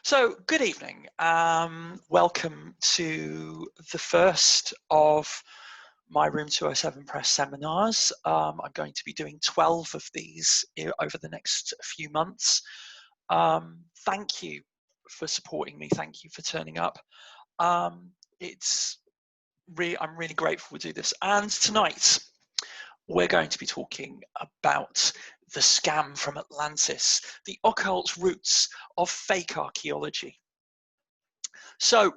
So, good evening. Welcome to the first of my Room 207 Press seminars. I'm going to be doing 12 of these over the next few months. Thank you for supporting me. Thank you for turning up. I'm really grateful to do this. And tonight, we're going to be talking about the scam from Atlantis, the occult roots of fake archaeology. So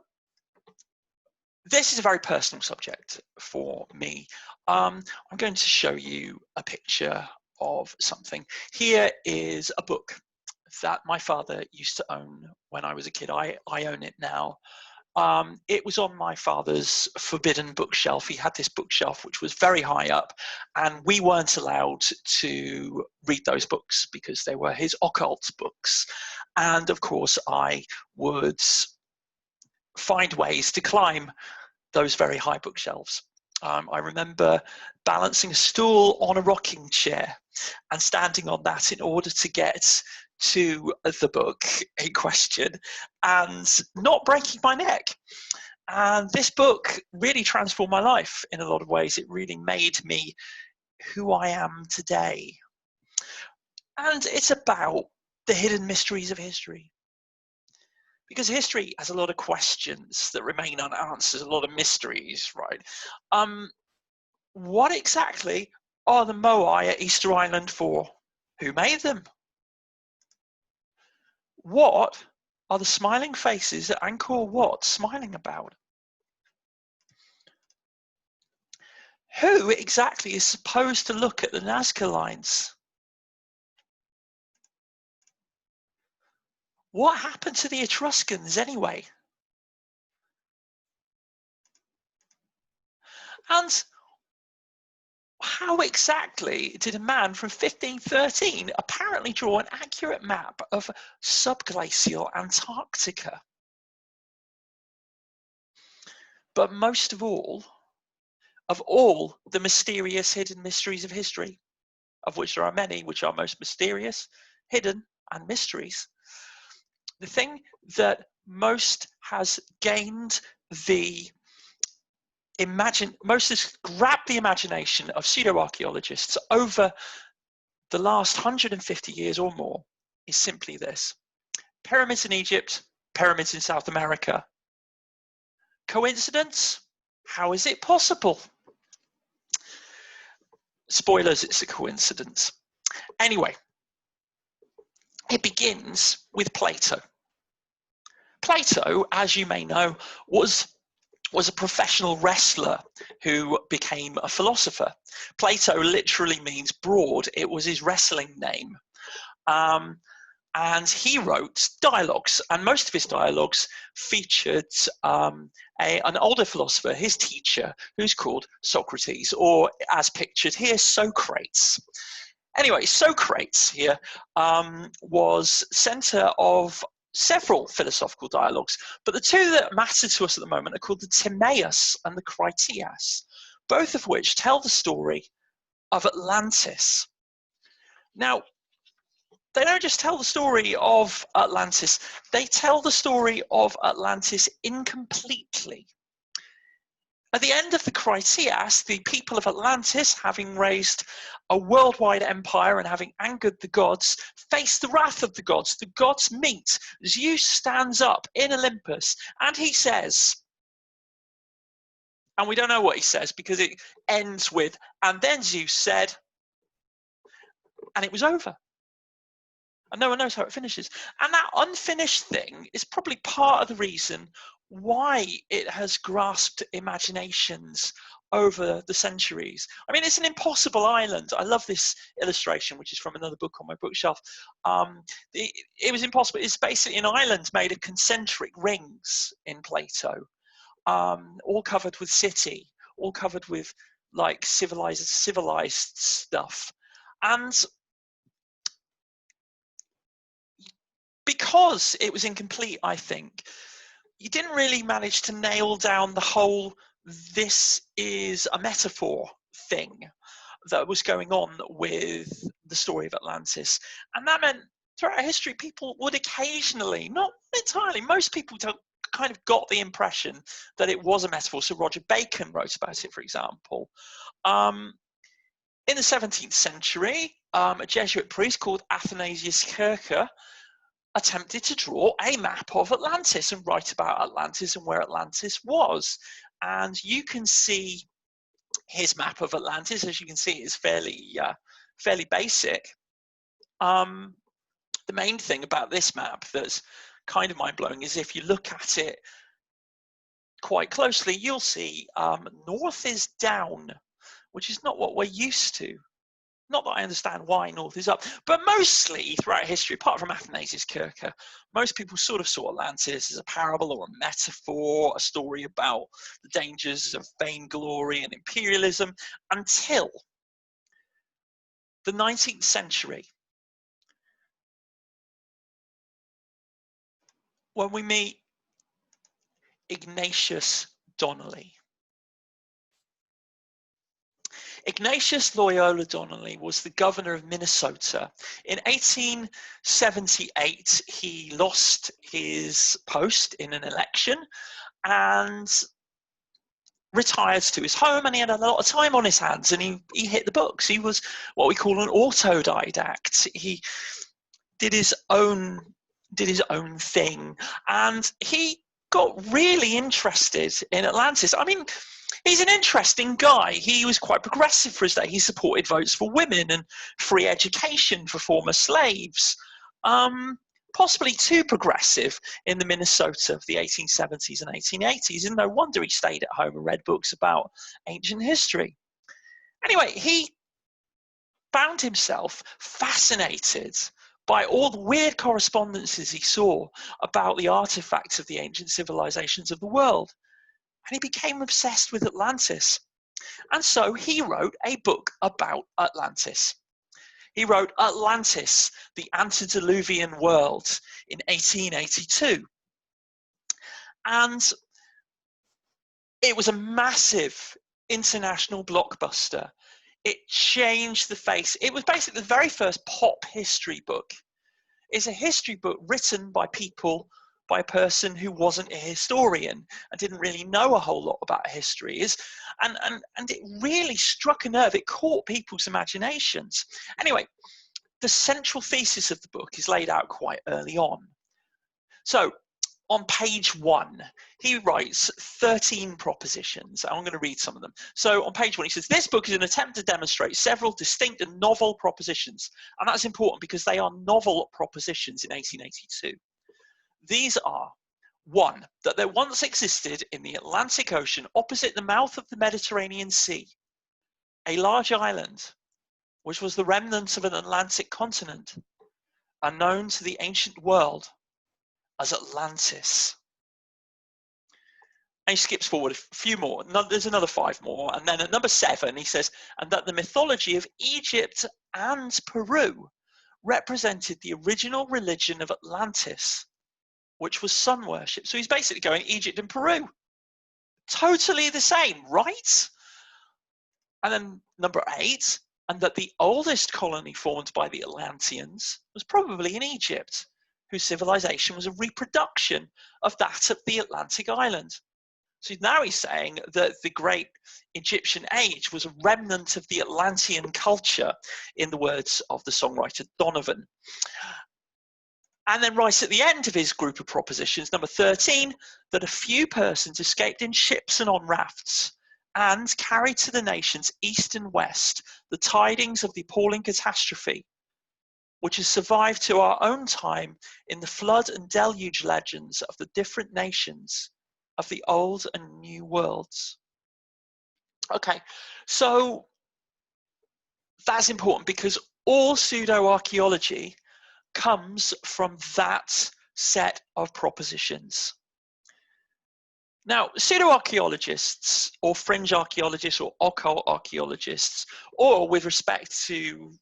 this is a very personal subject for me. I'm going to show you a picture of something. Here is a book that my father used to own when I was a kid. I own it now. It was on my father's forbidden bookshelf. He had this bookshelf which was very high up, and we weren't allowed to read those books because they were his occult books. And of course, I would find ways to climb those very high bookshelves. I remember balancing a stool on a rocking chair and standing on that in order to get to the book in question and not breaking my neck. And this book really transformed my life in a lot of ways. It really made me who I am today. And it's about the hidden mysteries of history. Because history has a lot of questions that remain unanswered, a lot of mysteries, right? What exactly are the Moai at Easter Island for? Who made them? What are the smiling faces at Angkor Wat smiling about? Who exactly is supposed to look at the Nazca lines? What happened to the Etruscans anyway? And how exactly did a man from 1513 apparently draw an accurate map of subglacial Antarctica? But most of all the mysterious hidden mysteries of history, of which there are many, which are most mysterious, hidden, and mysteries, the thing that most has gained most has grabbed the imagination of pseudo-archaeologists over the last 150 years or more is simply this: pyramids in Egypt, pyramids in South America. Coincidence? How is it possible? Spoilers, it's a coincidence. Anyway, it begins with Plato. Plato, as you may know, was a professional wrestler who became a philosopher. Plato literally means broad. It was his wrestling name. And he wrote dialogues, and most of his dialogues featured an older philosopher, his teacher, who's called Socrates, or as pictured here, Socrates. Anyway, Socrates here was center of several philosophical dialogues, but the two that matter to us at the moment are called the Timaeus and the Critias, both of which tell the story of Atlantis. Now, they don't just tell the story of Atlantis, they tell the story of Atlantis incompletely. At the end of the Critias, the people of Atlantis, having raised a worldwide empire and having angered the gods, face the wrath of the gods. The gods meet. Zeus stands up in Olympus and he says, and we don't know what he says because it ends with, and then Zeus said, and it was over. And no one knows how it finishes. And that unfinished thing is probably part of the reason why it has grasped imaginations over the centuries. I mean, it's an impossible island. I love this illustration, which is from another book on my bookshelf. It was impossible. It's basically an island made of concentric rings in Plato, all covered with city, all covered with like civilized stuff. And because it was incomplete, I think, you didn't really manage to nail down the whole this is a metaphor thing that was going on with the story of Atlantis. And that meant throughout history, people would occasionally, not entirely. Most people don't kind of got the impression that it was a metaphor. So Roger Bacon wrote about it, for example. In the 17th century, a Jesuit priest called Athanasius Kircher attempted to draw a map of Atlantis and write about Atlantis and where Atlantis was. And you can see his map of Atlantis. As you can see, it's fairly basic. The main thing about this map that's kind of mind-blowing is if you look at it quite closely, you'll see north is down, which is not what we're used to. Not that I understand why north is up, but mostly throughout history, apart from Athanasius Kircher, most people sort of saw Atlantis as a parable or a metaphor, a story about the dangers of vainglory and imperialism, until the 19th century, when we meet Ignatius Donnelly. Ignatius Loyola Donnelly was the governor of Minnesota. In 1878, he lost his post in an election and retired to his home, and he had a lot of time on his hands, and he hit the books. He was what we call an autodidact. He did his own thing, and he got really interested in Atlantis. I mean, he's an interesting guy. He was quite progressive for his day. He supported votes for women and free education for former slaves. Possibly too progressive in the Minnesota of the 1870s and 1880s, and no wonder he stayed at home and read books about ancient history. Anyway, he found himself fascinated by all the weird correspondences he saw about the artifacts of the ancient civilizations of the world. And he became obsessed with Atlantis. And so he wrote a book about Atlantis. He wrote Atlantis, the Antediluvian World in 1882. And it was a massive international blockbuster. It changed the face. It was basically the very first pop history book. It's a history book written by a person who wasn't a historian and didn't really know a whole lot about history. And it really struck a nerve. It caught people's imaginations. Anyway, the central thesis of the book is laid out quite early on. So on page 1, he writes 13 propositions. I'm going to read some of them. So on page 1, he says, this book is an attempt to demonstrate several distinct and novel propositions. And that's important because they are novel propositions in 1882. These are: 1, that there once existed in the Atlantic Ocean opposite the mouth of the Mediterranean Sea a large island which was the remnant of an Atlantic continent and known to the ancient world as Atlantis. And he skips forward a few more. There's another 5 more. And then at number 7, he says, and that the mythology of Egypt and Peru represented the original religion of Atlantis, which was sun worship. So he's basically going Egypt and Peru. Totally the same, right? And then number 8, and that the oldest colony formed by the Atlanteans was probably in Egypt, whose civilization was a reproduction of that of the Atlantic island. So now he's saying that the great Egyptian age was a remnant of the Atlantean culture, in the words of the songwriter Donovan. And then right at the end of his group of propositions, number 13, that a few persons escaped in ships and on rafts and carried to the nations east and west the tidings of the appalling catastrophe, which has survived to our own time in the flood and deluge legends of the different nations of the old and new worlds. Okay, so that's important because all pseudo-archaeology comes from that set of propositions. Now, pseudo-archaeologists or fringe archaeologists or occult archaeologists, or with respect to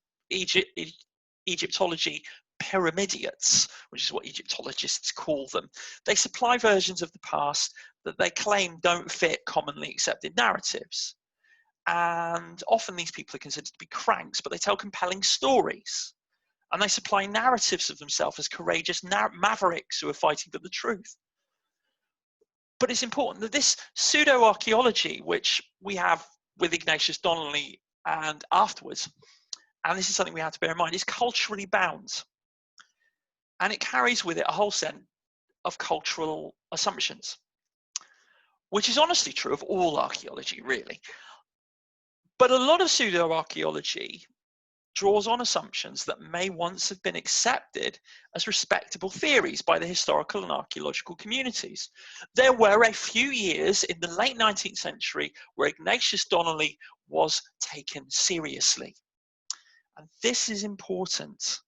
Egyptology, pyramidiates, which is what Egyptologists call them, they supply versions of the past that they claim don't fit commonly accepted narratives. And often these people are considered to be cranks, but they tell compelling stories. and they supply narratives of themselves as courageous mavericks who are fighting for the truth. But it's important that this pseudo-archaeology, which we have with Ignatius Donnelly and afterwards, and this is something we have to bear in mind, is culturally bound. And it carries with it a whole set of cultural assumptions, which is honestly true of all archaeology, really. But a lot of pseudo-archaeology draws on assumptions that may once have been accepted as respectable theories by the historical and archaeological communities. There were a few years in the late 19th century where Ignatius Donnelly was taken seriously. And this is important,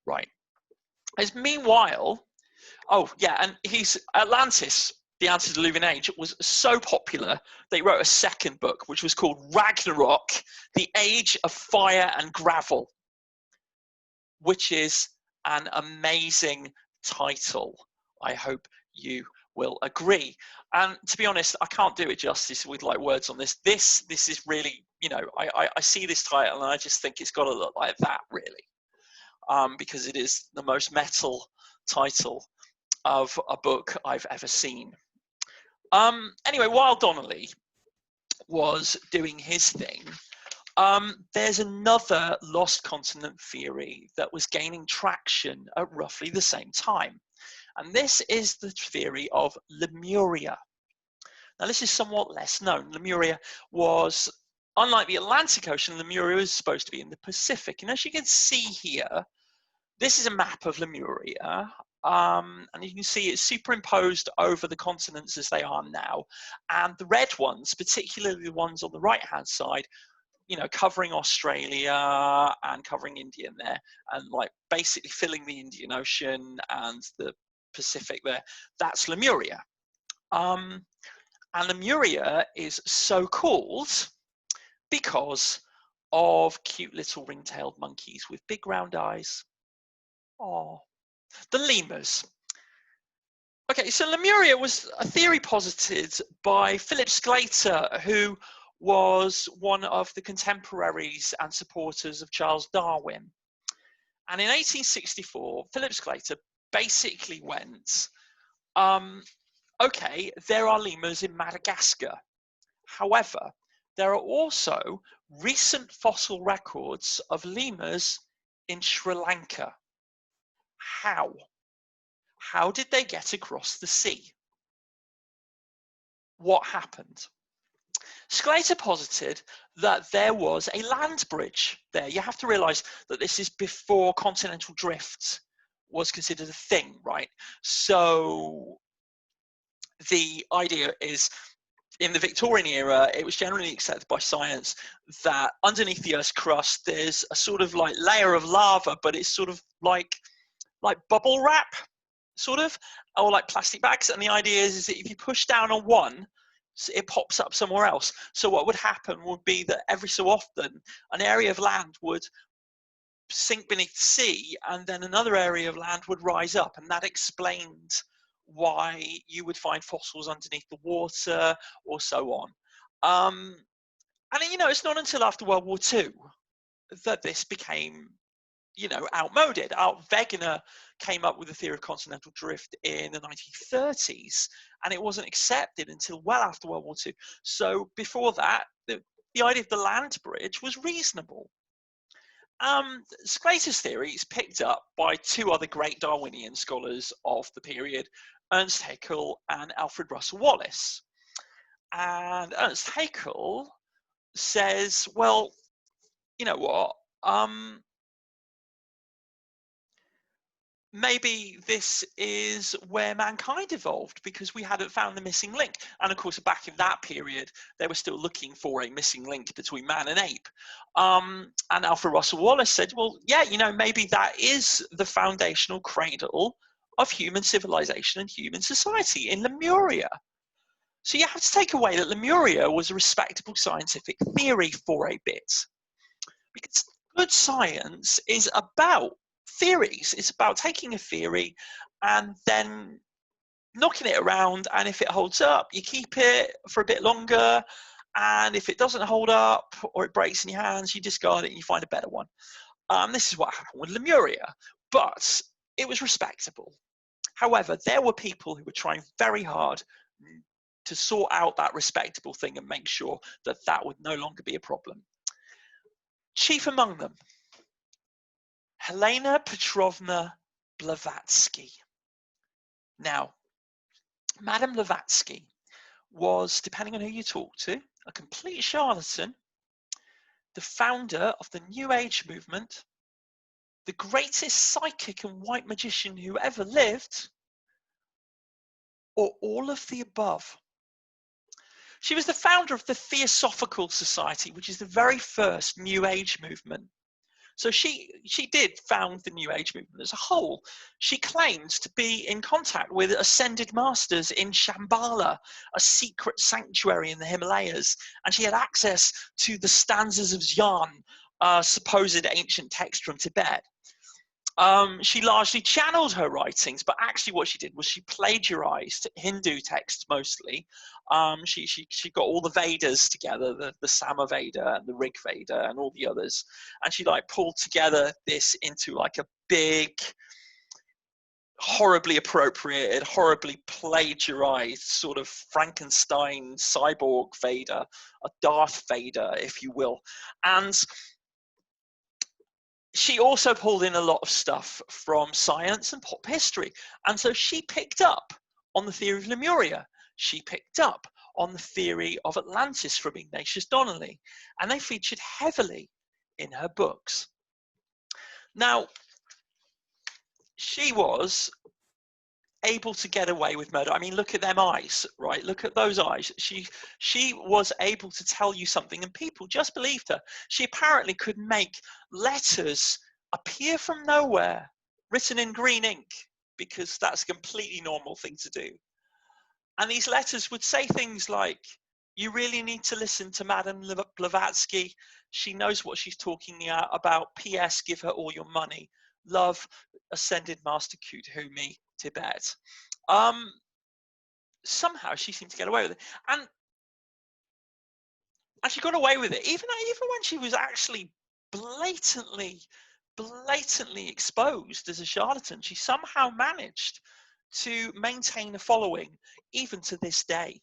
right? As meanwhile, oh yeah, and he's Atlantis, the Antediluvian Age, was so popular they wrote a second book, which was called Ragnarok, the Age of Fire and Gravel, which is an amazing title. I hope you will agree. And to be honest, I can't do it justice with like words on this. This is really, you know, I see this title and I just think it's got to look like that, really, because it is the most metal title of a book I've ever seen. Anyway, while Donnelly was doing his thing, there's another lost continent theory that was gaining traction at roughly the same time. And this is the theory of Lemuria. Now, this is somewhat less known. Lemuria was, unlike the Atlantic Ocean, Lemuria was supposed to be in the Pacific. And as you can see here, this is a map of Lemuria. And you can see it's superimposed over the continents as they are now. And the red ones, particularly the ones on the right-hand side, you know, covering Australia and covering India in there, and like basically filling the Indian Ocean and the Pacific there, that's Lemuria. And Lemuria is so called because of cute little ring-tailed monkeys with big round eyes. Oh, the lemurs. Okay, so Lemuria was a theory posited by Philip Sclater, who was one of the contemporaries and supporters of Charles Darwin. And in 1864, Philip Sclater basically went, okay, there are lemurs in Madagascar. However, there are also recent fossil records of lemurs in Sri Lanka. How? How did they get across the sea? What happened? Sclater posited that there was a land bridge there. You have to realize that this is before continental drift was considered a thing, right? So the idea is, in the Victorian era, it was generally accepted by science that underneath the Earth's crust, there's a sort of like layer of lava, but it's sort of like bubble wrap, sort of, or like plastic bags. And the idea is that if you push down on one, it pops up somewhere else. So what would happen would be that every so often an area of land would sink beneath the sea and then another area of land would rise up, and that explained why you would find fossils underneath the water or so on. And you know, it's not until after World War II that this became, you know, outmoded. Wegener came up with the theory of continental drift in the 1930s, and it wasn't accepted until well after World War II. So before that, the idea of the land bridge was reasonable. Sclater's theory is picked up by two other great Darwinian scholars of the period, Ernst Haeckel and Alfred Russel Wallace. And Ernst Haeckel says, well, you know what, maybe this is where mankind evolved because we hadn't found the missing link. And of course, back in that period, they were still looking for a missing link between man and ape. And Alfred Russel Wallace said, well, yeah, you know, maybe that is the foundational cradle of human civilization and human society in Lemuria. So you have to take away that Lemuria was a respectable scientific theory for a bit. Because good science is about theories. It's about taking a theory and then knocking it around, and if it holds up, you keep it for a bit longer, and if it doesn't hold up or it breaks in your hands, you discard it and you find a better one. This is what happened with Lemuria, but it was respectable. However, there were people who were trying very hard to sort out that respectable thing and make sure that that would no longer be a problem. Chief among them, Helena Petrovna Blavatsky. Now, Madame Blavatsky was, depending on who you talk to, a complete charlatan, the founder of the New Age movement, the greatest psychic and white magician who ever lived, or all of the above. She was the founder of the Theosophical Society, which is the very first New Age movement. So she did found the New Age movement as a whole. She claimed to be in contact with ascended masters in Shambhala, a secret sanctuary in the Himalayas, and she had access to the stanzas of Zyan, a supposed ancient text from Tibet. She largely channeled her writings, but actually what she did was she plagiarized Hindu texts mostly. She got all the Vedas together, the Sama Veda and the Rig Veda and all the others, and she like pulled together this into like a big, horribly appropriated, horribly plagiarized sort of Frankenstein cyborg Veda, a Darth Vader, if you will. And she also pulled in a lot of stuff from science and pop history. And so she picked up on the theory of Lemuria. She picked up on the theory of Atlantis from Ignatius Donnelly. And they featured heavily in her books. Now, she was able to get away with murder. I mean, look at them eyes, right? Look at those eyes. She was able to tell you something and people just believed her. She apparently could make letters appear from nowhere, written in green ink, because that's a completely normal thing to do. And these letters would say things like, you really need to listen to Madame Blavatsky. She knows what she's talking about. P.S. Give her all your money. Love, Ascended Master Kuthumi, Tibet. Somehow she seemed to get away with it, and she got away with it even when she was actually blatantly exposed as a charlatan. She somehow managed to maintain a following even to this day.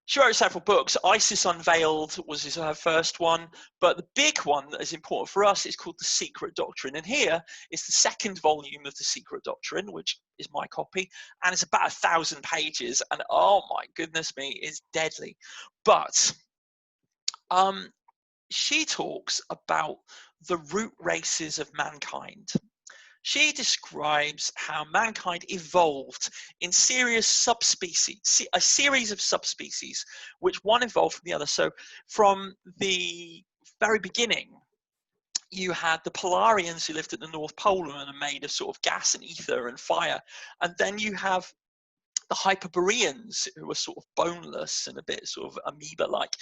She wrote several books. Isis Unveiled was her first one, but the big one that is important for us is called The Secret Doctrine. And here is the second volume of The Secret Doctrine, which is my copy, and it's about 1,000 pages. And oh my goodness me, it's deadly. But she talks about the root races of mankind. She describes how mankind evolved in a series of subspecies, which one evolved from the other. So from the very beginning, you had the Polarians who lived at the North Pole and are made of sort of gas and ether and fire. And then you have the Hyperboreans who are sort of boneless and a bit sort of amoeba-like.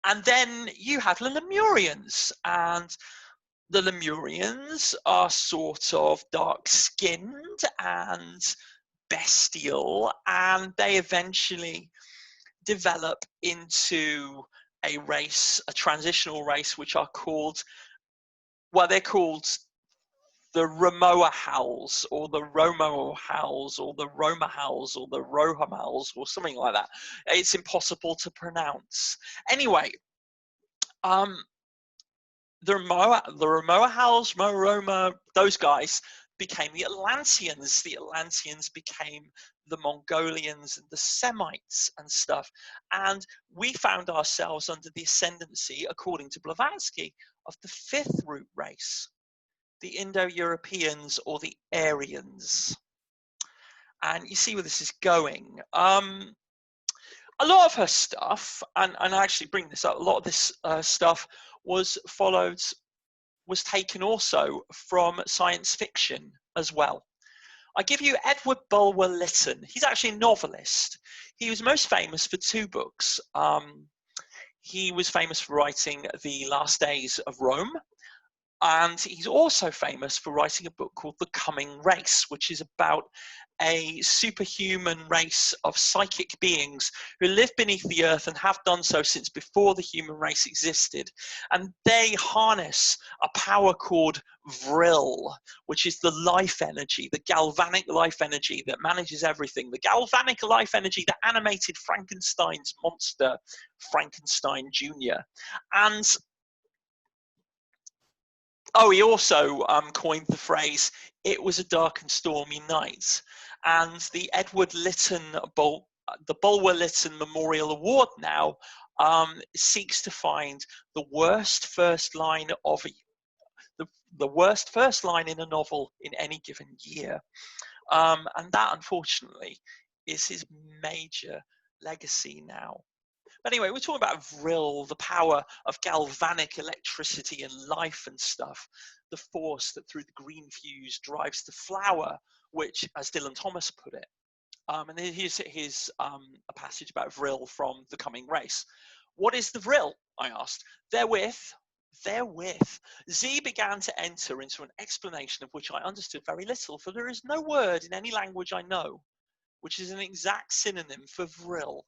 And then you have the Lemurians, and the Lemurians are sort of dark-skinned and bestial, and they eventually develop into a race, a transitional race, which are called, well, they're called the Romoahals, or the Romoahals, or the Romahals, or the Rohamals, or something like that. It's impossible to pronounce. Anyway, the Romoahals, Moroma, those guys became the Atlanteans. The Atlanteans became the Mongolians and the Semites and stuff. And we found ourselves under the ascendancy, according to Blavatsky, of the fifth root race, the Indo-Europeans or the Aryans. And you see where this is going. A lot of her stuff, and I actually bring this up, a lot of this stuff was taken also from science fiction as well. I give you Edward Bulwer Lytton. He's actually a novelist. He was most famous for two books. He was famous for writing The Last Days of Rome, And he's also famous for writing a book called The Coming Race, which is about a superhuman race of psychic beings who live beneath the earth and have done so since before the human race existed. And they harness a power called Vril, which is the life energy, the galvanic life energy that manages everything, the galvanic life energy that animated Frankenstein's monster, Frankenstein Jr. And he also coined the phrase, "It was a dark and stormy night." And the Bulwer Lytton Memorial Award now seeks to find the worst first line of the worst first line in a novel in any given year. And that, unfortunately, is his major legacy now. But anyway, we're talking about Vril, the power of galvanic electricity and life and stuff, the force that through the green fuse drives the flower, which, as Dylan Thomas put it, and here's a passage about Vril from The Coming Race. "What is the Vril?" I asked. Therewith, Z began to enter into an explanation of which I understood very little, for there is no word in any language I know which is an exact synonym for Vril.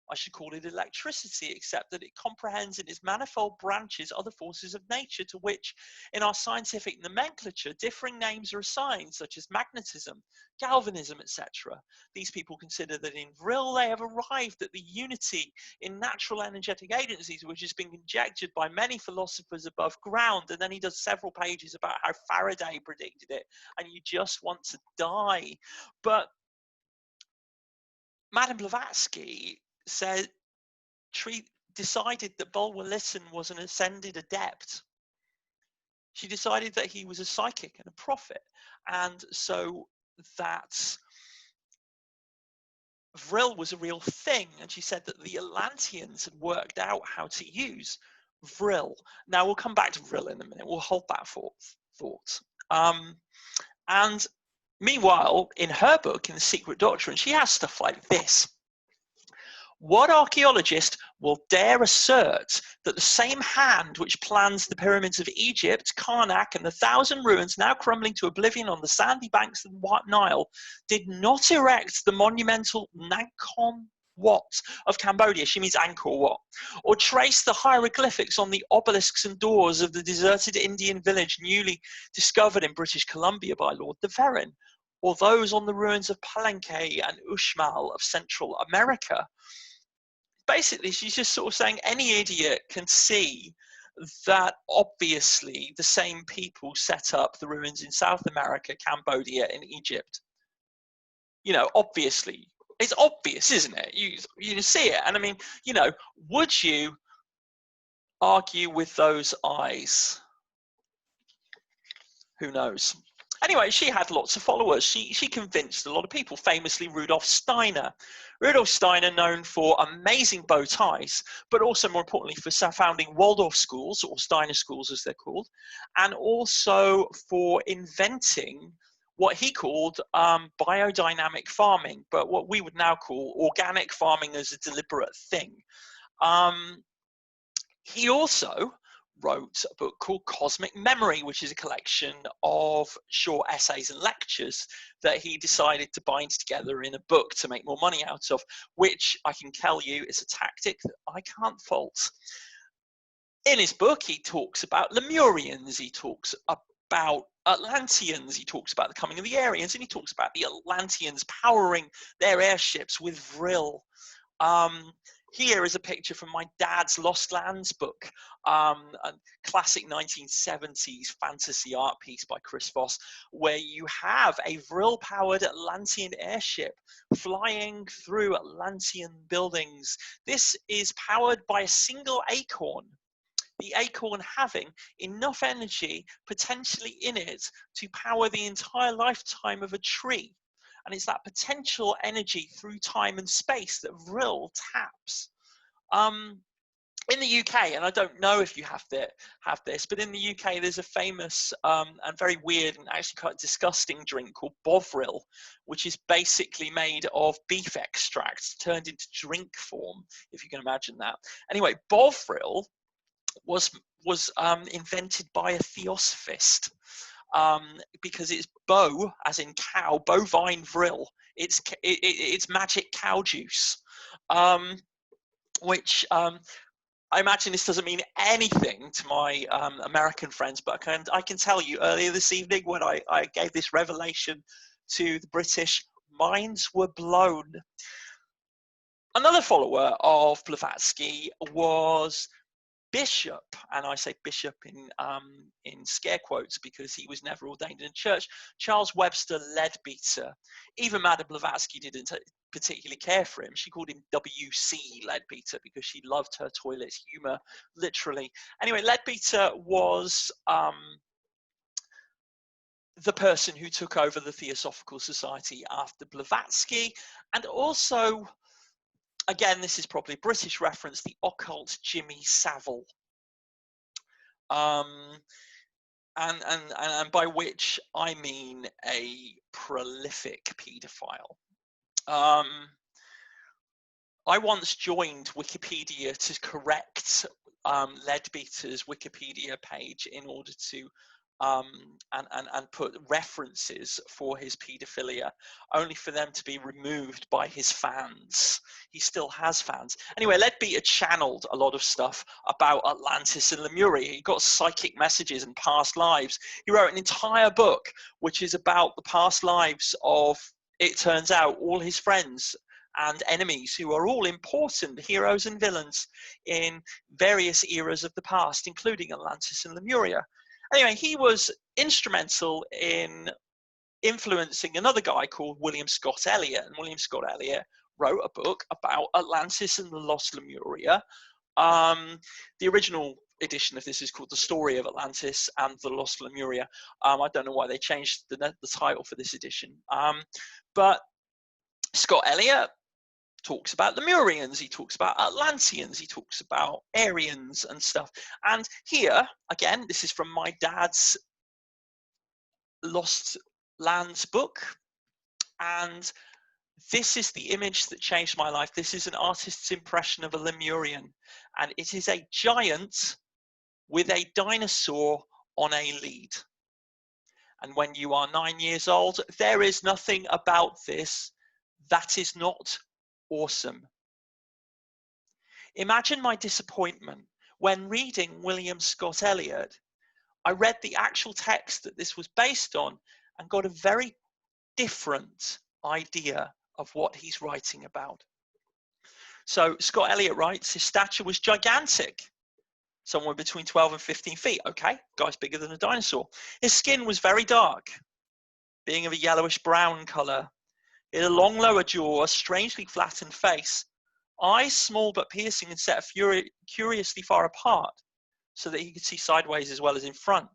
I should call it electricity, except that it comprehends in its manifold branches other forces of nature to which, in our scientific nomenclature, differing names are assigned, such as magnetism, galvanism, etc. These people consider that in Vril they have arrived at the unity in natural energetic agencies, which has been conjectured by many philosophers above ground. And then he does several pages about how Faraday predicted it, and you just want to die. But Madame Blavatsky decided that Bulwer Lytton was an ascended adept. She decided that he was a psychic and a prophet, and so that Vril was a real thing. And she said that the Atlanteans had worked out how to use Vril. Now we'll come back to Vril in a minute. We'll hold that thought. And meanwhile, in her book, in The Secret Doctrine, she has stuff like this. What archaeologist will dare assert that the same hand which plans the pyramids of Egypt, Karnak, and the 1,000 ruins now crumbling to oblivion on the sandy banks of the Nile did not erect the monumental Nakhon Wat of Cambodia, she means Angkor Wat, or trace the hieroglyphics on the obelisks and doors of the deserted Indian village newly discovered in British Columbia by Lord de Verin, or those on the ruins of Palenque and Uxmal of Central America. Basically, she's just sort of saying any idiot can see that obviously the same people set up the ruins in South America, Cambodia, and Egypt. You know, obviously. It's obvious, isn't it? You see it. And I mean, you know, would you argue with those eyes? Who knows? Anyway, she had lots of followers. She convinced a lot of people, famously Rudolf Steiner. Rudolf Steiner, known for amazing bow ties, but also more importantly for founding Waldorf schools, or Steiner schools as they're called, and also for inventing what he called biodynamic farming, but what we would now call organic farming as a deliberate thing. He also wrote a book called Cosmic Memory, which is a collection of short essays and lectures that he decided to bind together in a book to make more money out of, which I can tell you is a tactic that I can't fault. In his book, he talks about Lemurians, he talks about Atlanteans, he talks about the coming of the Aryans, and he talks about the Atlanteans powering their airships with Vril. Here is a picture from my dad's Lost Lands book, a classic 1970s fantasy art piece by Chris Voss, where you have a Vril-powered Atlantean airship flying through Atlantean buildings. This is powered by a single acorn, the acorn having enough energy potentially in it to power the entire lifetime of a tree. And it's that potential energy through time and space that Vril taps. In the UK, and I don't know if you have this, but in the UK there's a famous and very weird and actually quite disgusting drink called Bovril, which is basically made of beef extracts turned into drink form, if you can imagine that. Anyway, Bovril was invented by a theosophist, because it's bow, as in cow, bovine vril. It's magic cow juice, which I imagine this doesn't mean anything to my American friends, but I can tell you earlier this evening when I gave this revelation to the British, minds were blown. Another follower of Blavatsky was Bishop, and I say Bishop in scare quotes because he was never ordained in a church, Charles Webster Leadbeater. Even Madame Blavatsky didn't particularly care for him. She called him W.C. Leadbeater because she loved her toilet humor, literally. Anyway, Leadbeater was the person who took over the Theosophical Society after Blavatsky, and also, again, this is probably a British reference, the occult Jimmy Savile. And by which I mean a prolific paedophile. I once joined Wikipedia to correct Leadbeater's Wikipedia page in order to and put references for his paedophilia, only for them to be removed by his fans. He still has fans. Anyway, Leadbeater channeled a lot of stuff about Atlantis and Lemuria. He got psychic messages and past lives. He wrote an entire book which is about the past lives of, it turns out, all his friends and enemies, who are all important heroes and villains in various eras of the past, including Atlantis and Lemuria. Anyway, he was instrumental in influencing another guy called William Scott Elliot, and William Scott Elliot wrote a book about Atlantis and the Lost Lemuria. The original edition of this is called The Story of Atlantis and the Lost Lemuria. I don't know why they changed the title for this edition, but Scott Elliot talks about Lemurians, he talks about Atlanteans, he talks about Aryans and stuff. And here, again, this is from my dad's Lost Lands book, and this is the image that changed my life. This is an artist's impression of a Lemurian, and it is a giant with a dinosaur on a lead. And when you are 9 years old, there is nothing about this that is not awesome. Imagine my disappointment when reading William Scott Elliot. I read the actual text that this was based on and got a very different idea of what he's writing about. So Scott Elliot writes, his stature was gigantic, somewhere between 12 and 15 feet. Okay, guy's bigger than a dinosaur. His skin was very dark, being of a yellowish brown color. He had a long lower jaw, a strangely flattened face, eyes small but piercing and set curiously far apart, so that he could see sideways as well as in front,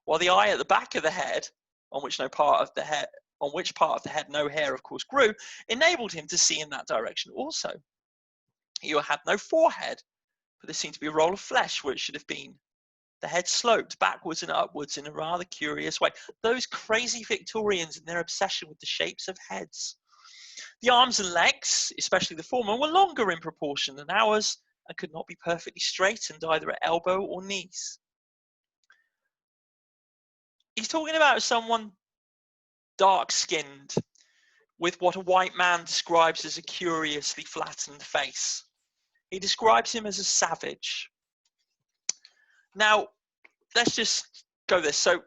while the eye at the back of the head, on which part of the head no hair of course grew, enabled him to see in that direction also. He had no forehead, but there seemed to be a roll of flesh where it should have been. The head sloped backwards and upwards in a rather curious way. Those crazy Victorians and their obsession with the shapes of heads. The arms and legs, especially the former, were longer in proportion than ours and could not be perfectly straightened either at elbow or knees. He's talking about someone dark-skinned with what a white man describes as a curiously flattened face. He describes him as a savage. Now, let's just go this. So,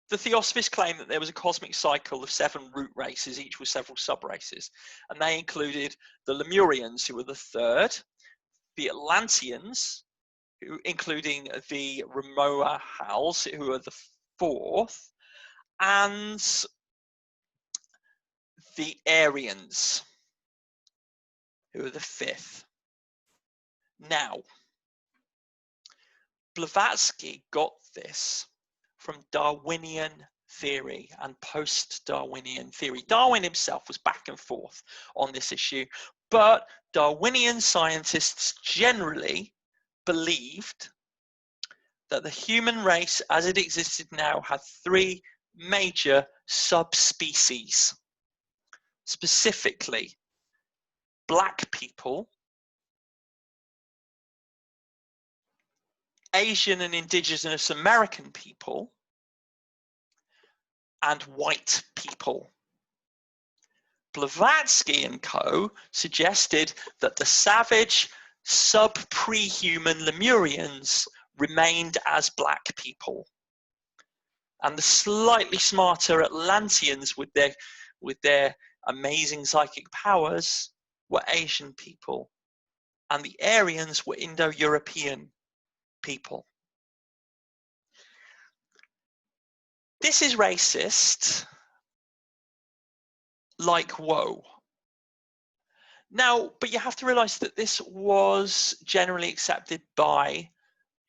the Theosophists claim that there was a cosmic cycle of 7 root races, each with several sub-races. And they included the Lemurians, who were the 3rd, the Atlanteans, including the Ramoahals, who are the 4th, and the Aryans, who are the 5th. Now, Blavatsky got this from Darwinian theory and post-Darwinian theory. Darwin himself was back and forth on this issue, but Darwinian scientists generally believed that the human race as it existed now had 3 major subspecies. Specifically, black people, Asian and indigenous American people, and white people. Blavatsky and co. suggested that the savage sub-pre-human Lemurians remained as black people, and the slightly smarter Atlanteans with their amazing psychic powers were Asian people, and the Aryans were Indo-European people. This is racist, like whoa. Now, but you have to realize that this was generally accepted by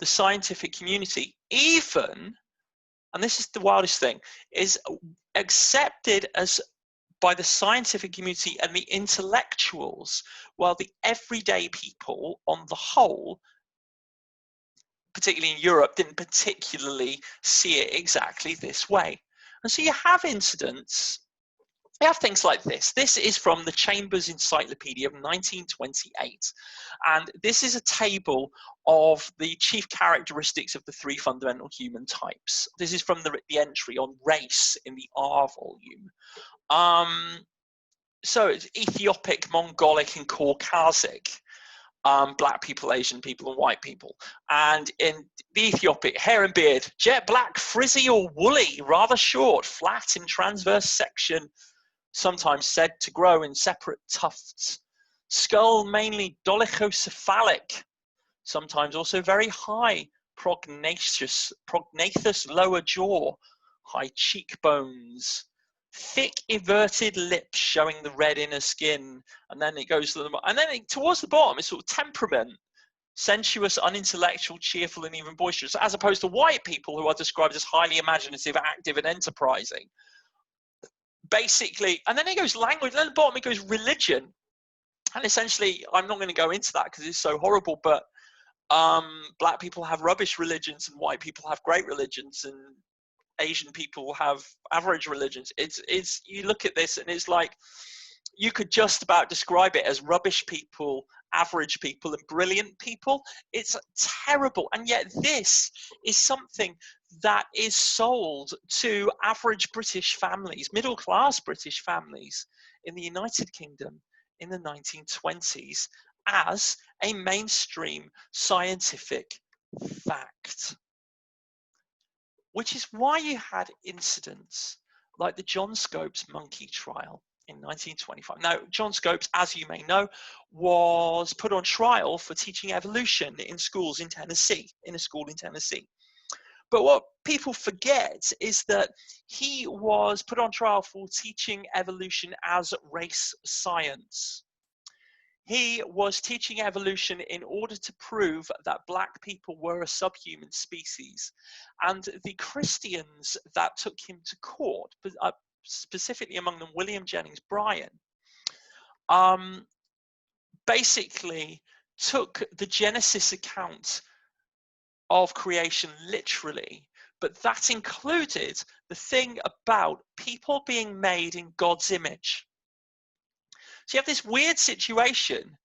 the scientific community, even, and this is the wildest thing, is accepted as by the scientific community and the intellectuals, while the everyday people on the whole, particularly in Europe, didn't particularly see it exactly this way. And so you have incidents, you have things like this. This is from the Chambers Encyclopedia of 1928. And this is a table of the chief characteristics of the three fundamental human types. This is from the entry on race in the R volume. So it's Ethiopic, Mongolic, and Caucasic. Black people, Asian people, and white people. And in the Ethiopic, hair and beard, jet black, frizzy or woolly, rather short, flat in transverse section, sometimes said to grow in separate tufts. Skull mainly dolichocephalic, sometimes also very high, prognathous lower jaw, high cheekbones, thick everted lips showing the red inner skin, and then it goes to the, and then towards the bottom it's sort of temperament, sensuous, unintellectual, cheerful, and even boisterous, as opposed to white people who are described as highly imaginative, active, and enterprising. Basically, and then it goes language, and then at the bottom it goes religion, and essentially, I'm not going to go into that because it's so horrible, but black people have rubbish religions and white people have great religions, and Asian people have average religions. It's you look at this and it's like you could just about describe it as rubbish people, average people, and brilliant people. It's terrible, and yet this is something that is sold to average British families, middle-class British families in the United Kingdom in the 1920s as a mainstream scientific fact. Which is why you had incidents like the John Scopes monkey trial in 1925. Now, John Scopes, as you may know, was put on trial for teaching evolution in schools in Tennessee, in a school in Tennessee. But what people forget is that he was put on trial for teaching evolution as race science. He was teaching evolution in order to prove that black people were a subhuman species. And the Christians that took him to court, specifically among them William Jennings Bryan, basically took the Genesis account of creation literally, but that included the thing about people being made in God's image. So you have this weird situation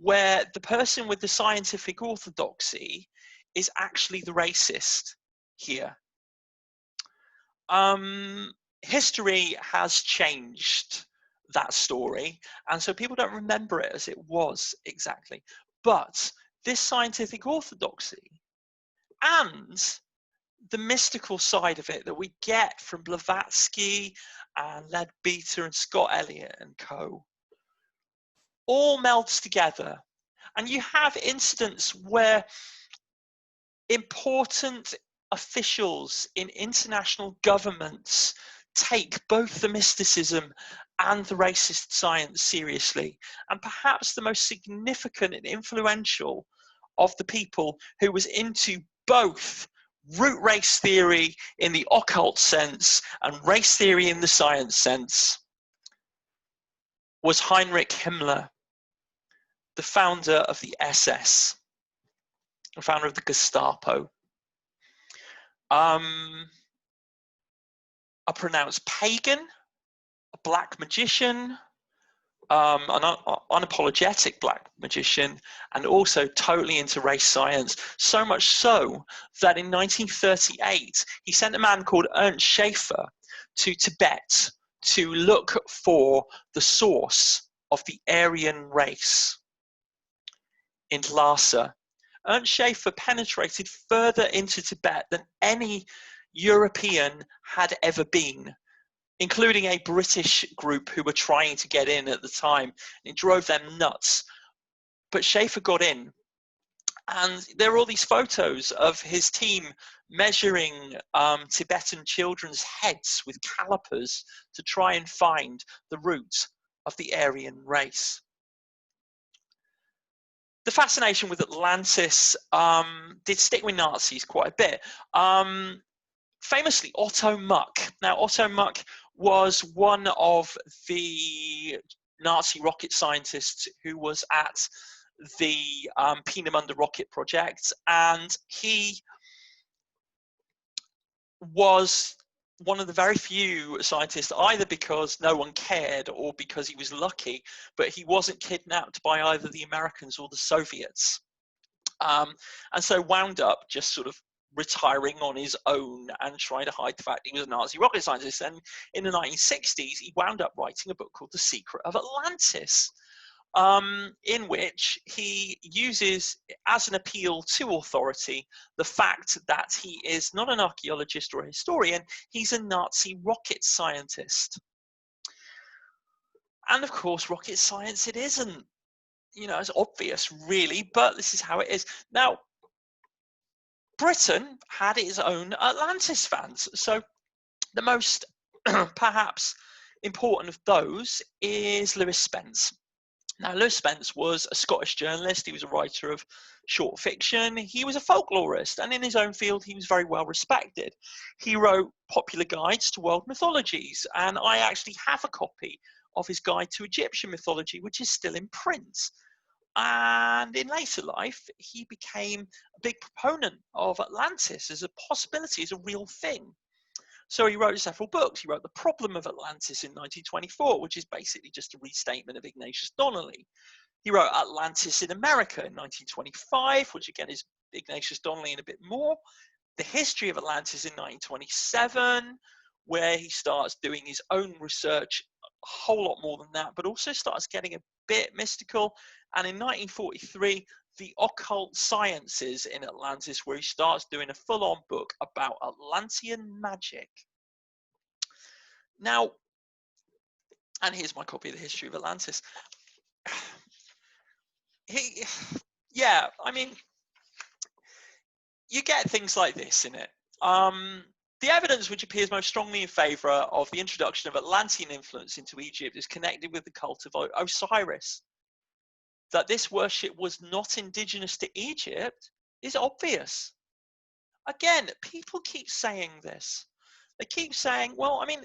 where the person with the scientific orthodoxy is actually the racist here. History has changed that story, and so people don't remember it as it was exactly. But this scientific orthodoxy and the mystical side of it that we get from Blavatsky and Leadbeater and Scott Elliott and co. all melds together, and you have instances where important officials in international governments take both the mysticism and the racist science seriously, and perhaps the most significant and influential of the people who was into both root race theory in the occult sense and race theory in the science sense was Heinrich Himmler, the founder of the SS, the founder of the Gestapo. A pronounced pagan, a black magician, an unapologetic black magician, and also totally into race science. So much so that in 1938, he sent a man called Ernst Schaefer to Tibet to look for the source of the Aryan race in Lhasa. Ernst Schaefer penetrated further into Tibet than any European had ever been, including a British group who were trying to get in at the time. It drove them nuts. But Schaefer got in. And there are all these photos of his team measuring Tibetan children's heads with calipers to try and find the root of the Aryan race. The fascination with Atlantis did stick with Nazis quite a bit. Famously, Otto Muck. Now, Otto Muck was one of the Nazi rocket scientists who was at the Peenemünde rocket project, and he was one of the very few scientists, either because no one cared or because he was lucky, but he wasn't kidnapped by either the Americans or the Soviets. And so wound up just sort of retiring on his own and trying to hide the fact he was a Nazi rocket scientist. And in the 1960s, he wound up writing a book called The Secret of Atlantis, in which he uses as an appeal to authority the fact that he is not an archaeologist or a historian, he's a Nazi rocket scientist. And of course, rocket science, it isn't, you know, it's obvious really, but this is how it is. Now, Britain had its own Atlantis fans. So the most perhaps important of those is Lewis Spence. Now, Lewis Spence was a Scottish journalist. He was a writer of short fiction. He was a folklorist, and in his own field, he was very well respected. He wrote popular guides to world mythologies, and I actually have a copy of his guide to Egyptian mythology, which is still in print. And in later life, he became a big proponent of Atlantis as a possibility, as a real thing. So he wrote several books. He wrote The Problem of Atlantis in 1924, which is basically just a restatement of Ignatius Donnelly. He wrote Atlantis in America in 1925, which again is Ignatius Donnelly and a bit more. The History of Atlantis in 1927, where he starts doing his own research, a whole lot more than that, but also starts getting a bit mystical. And in 1943, The Occult Sciences in Atlantis, where he starts doing a full-on book about Atlantean magic. Now, and here's my copy of The History of Atlantis. Yeah, I mean, you get things like this in it. The evidence which appears most strongly in favour of the introduction of Atlantean influence into Egypt is connected with the cult of Osiris. That this worship was not indigenous to Egypt is obvious. Again, people keep saying this. They keep saying, well, I mean,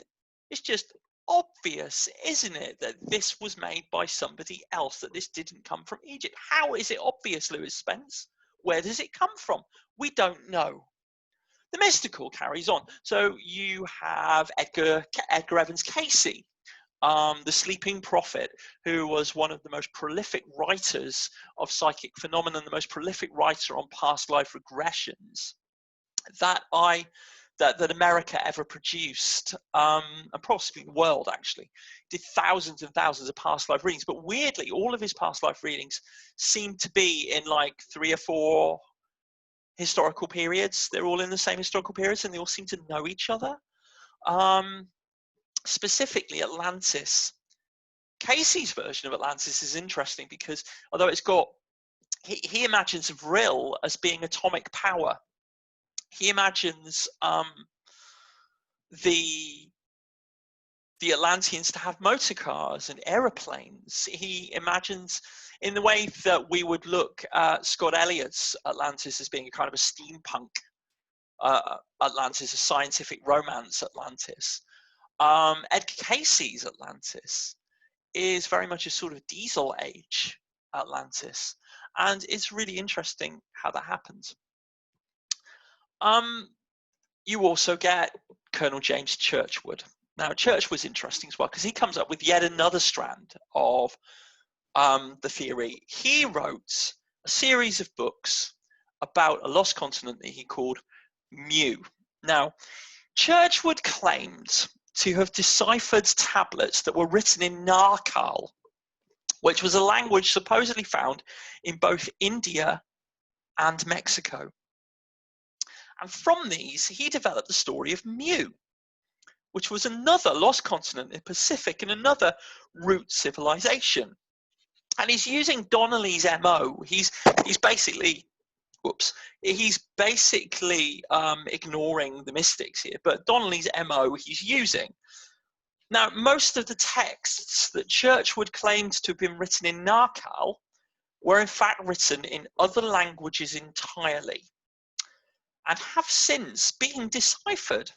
it's just obvious, isn't it, that this was made by somebody else, that this didn't come from Egypt. How is it obvious, Lewis Spence? Where does it come from? We don't know. The mystical carries on. So you have Edgar Evans Casey, the sleeping prophet, who was one of the most prolific writers of psychic phenomena, the most prolific writer on past life regressions that America ever produced, and possibly the world actually. Did thousands and thousands of past life readings, but weirdly, all of his past life readings seem to be in like 3 or 4 historical periods. They're all in the same historical periods, and they all seem to know each other. Specifically, Atlantis. Casey's version of Atlantis is interesting because although it's got, he imagines Vril as being atomic power. He imagines the Atlanteans to have motor cars and aeroplanes. He imagines, in the way that we would look at Scott Elliott's Atlantis as being a kind of a steampunk Atlantis, a scientific romance Atlantis. Edgar Casey's Atlantis is very much a sort of diesel age Atlantis, and it's really interesting how that happens. You also get Colonel James Churchward. Now, Church was interesting as well because he comes up with yet another strand of the theory. He wrote a series of books about a lost continent that he called Mu. Now, Churchwood claimed to have deciphered tablets that were written in Narkal, which was a language supposedly found in both India and Mexico. And from these, he developed the story of Mu, which was another lost continent in the Pacific and another root civilization. And he's using Donnelly's MO. He's basically, he's basically ignoring the mystics here, but Donnelly's MO he's using. Now, most of the texts that Churchwood claimed to have been written in Narkal were in fact written in other languages entirely and have since been deciphered.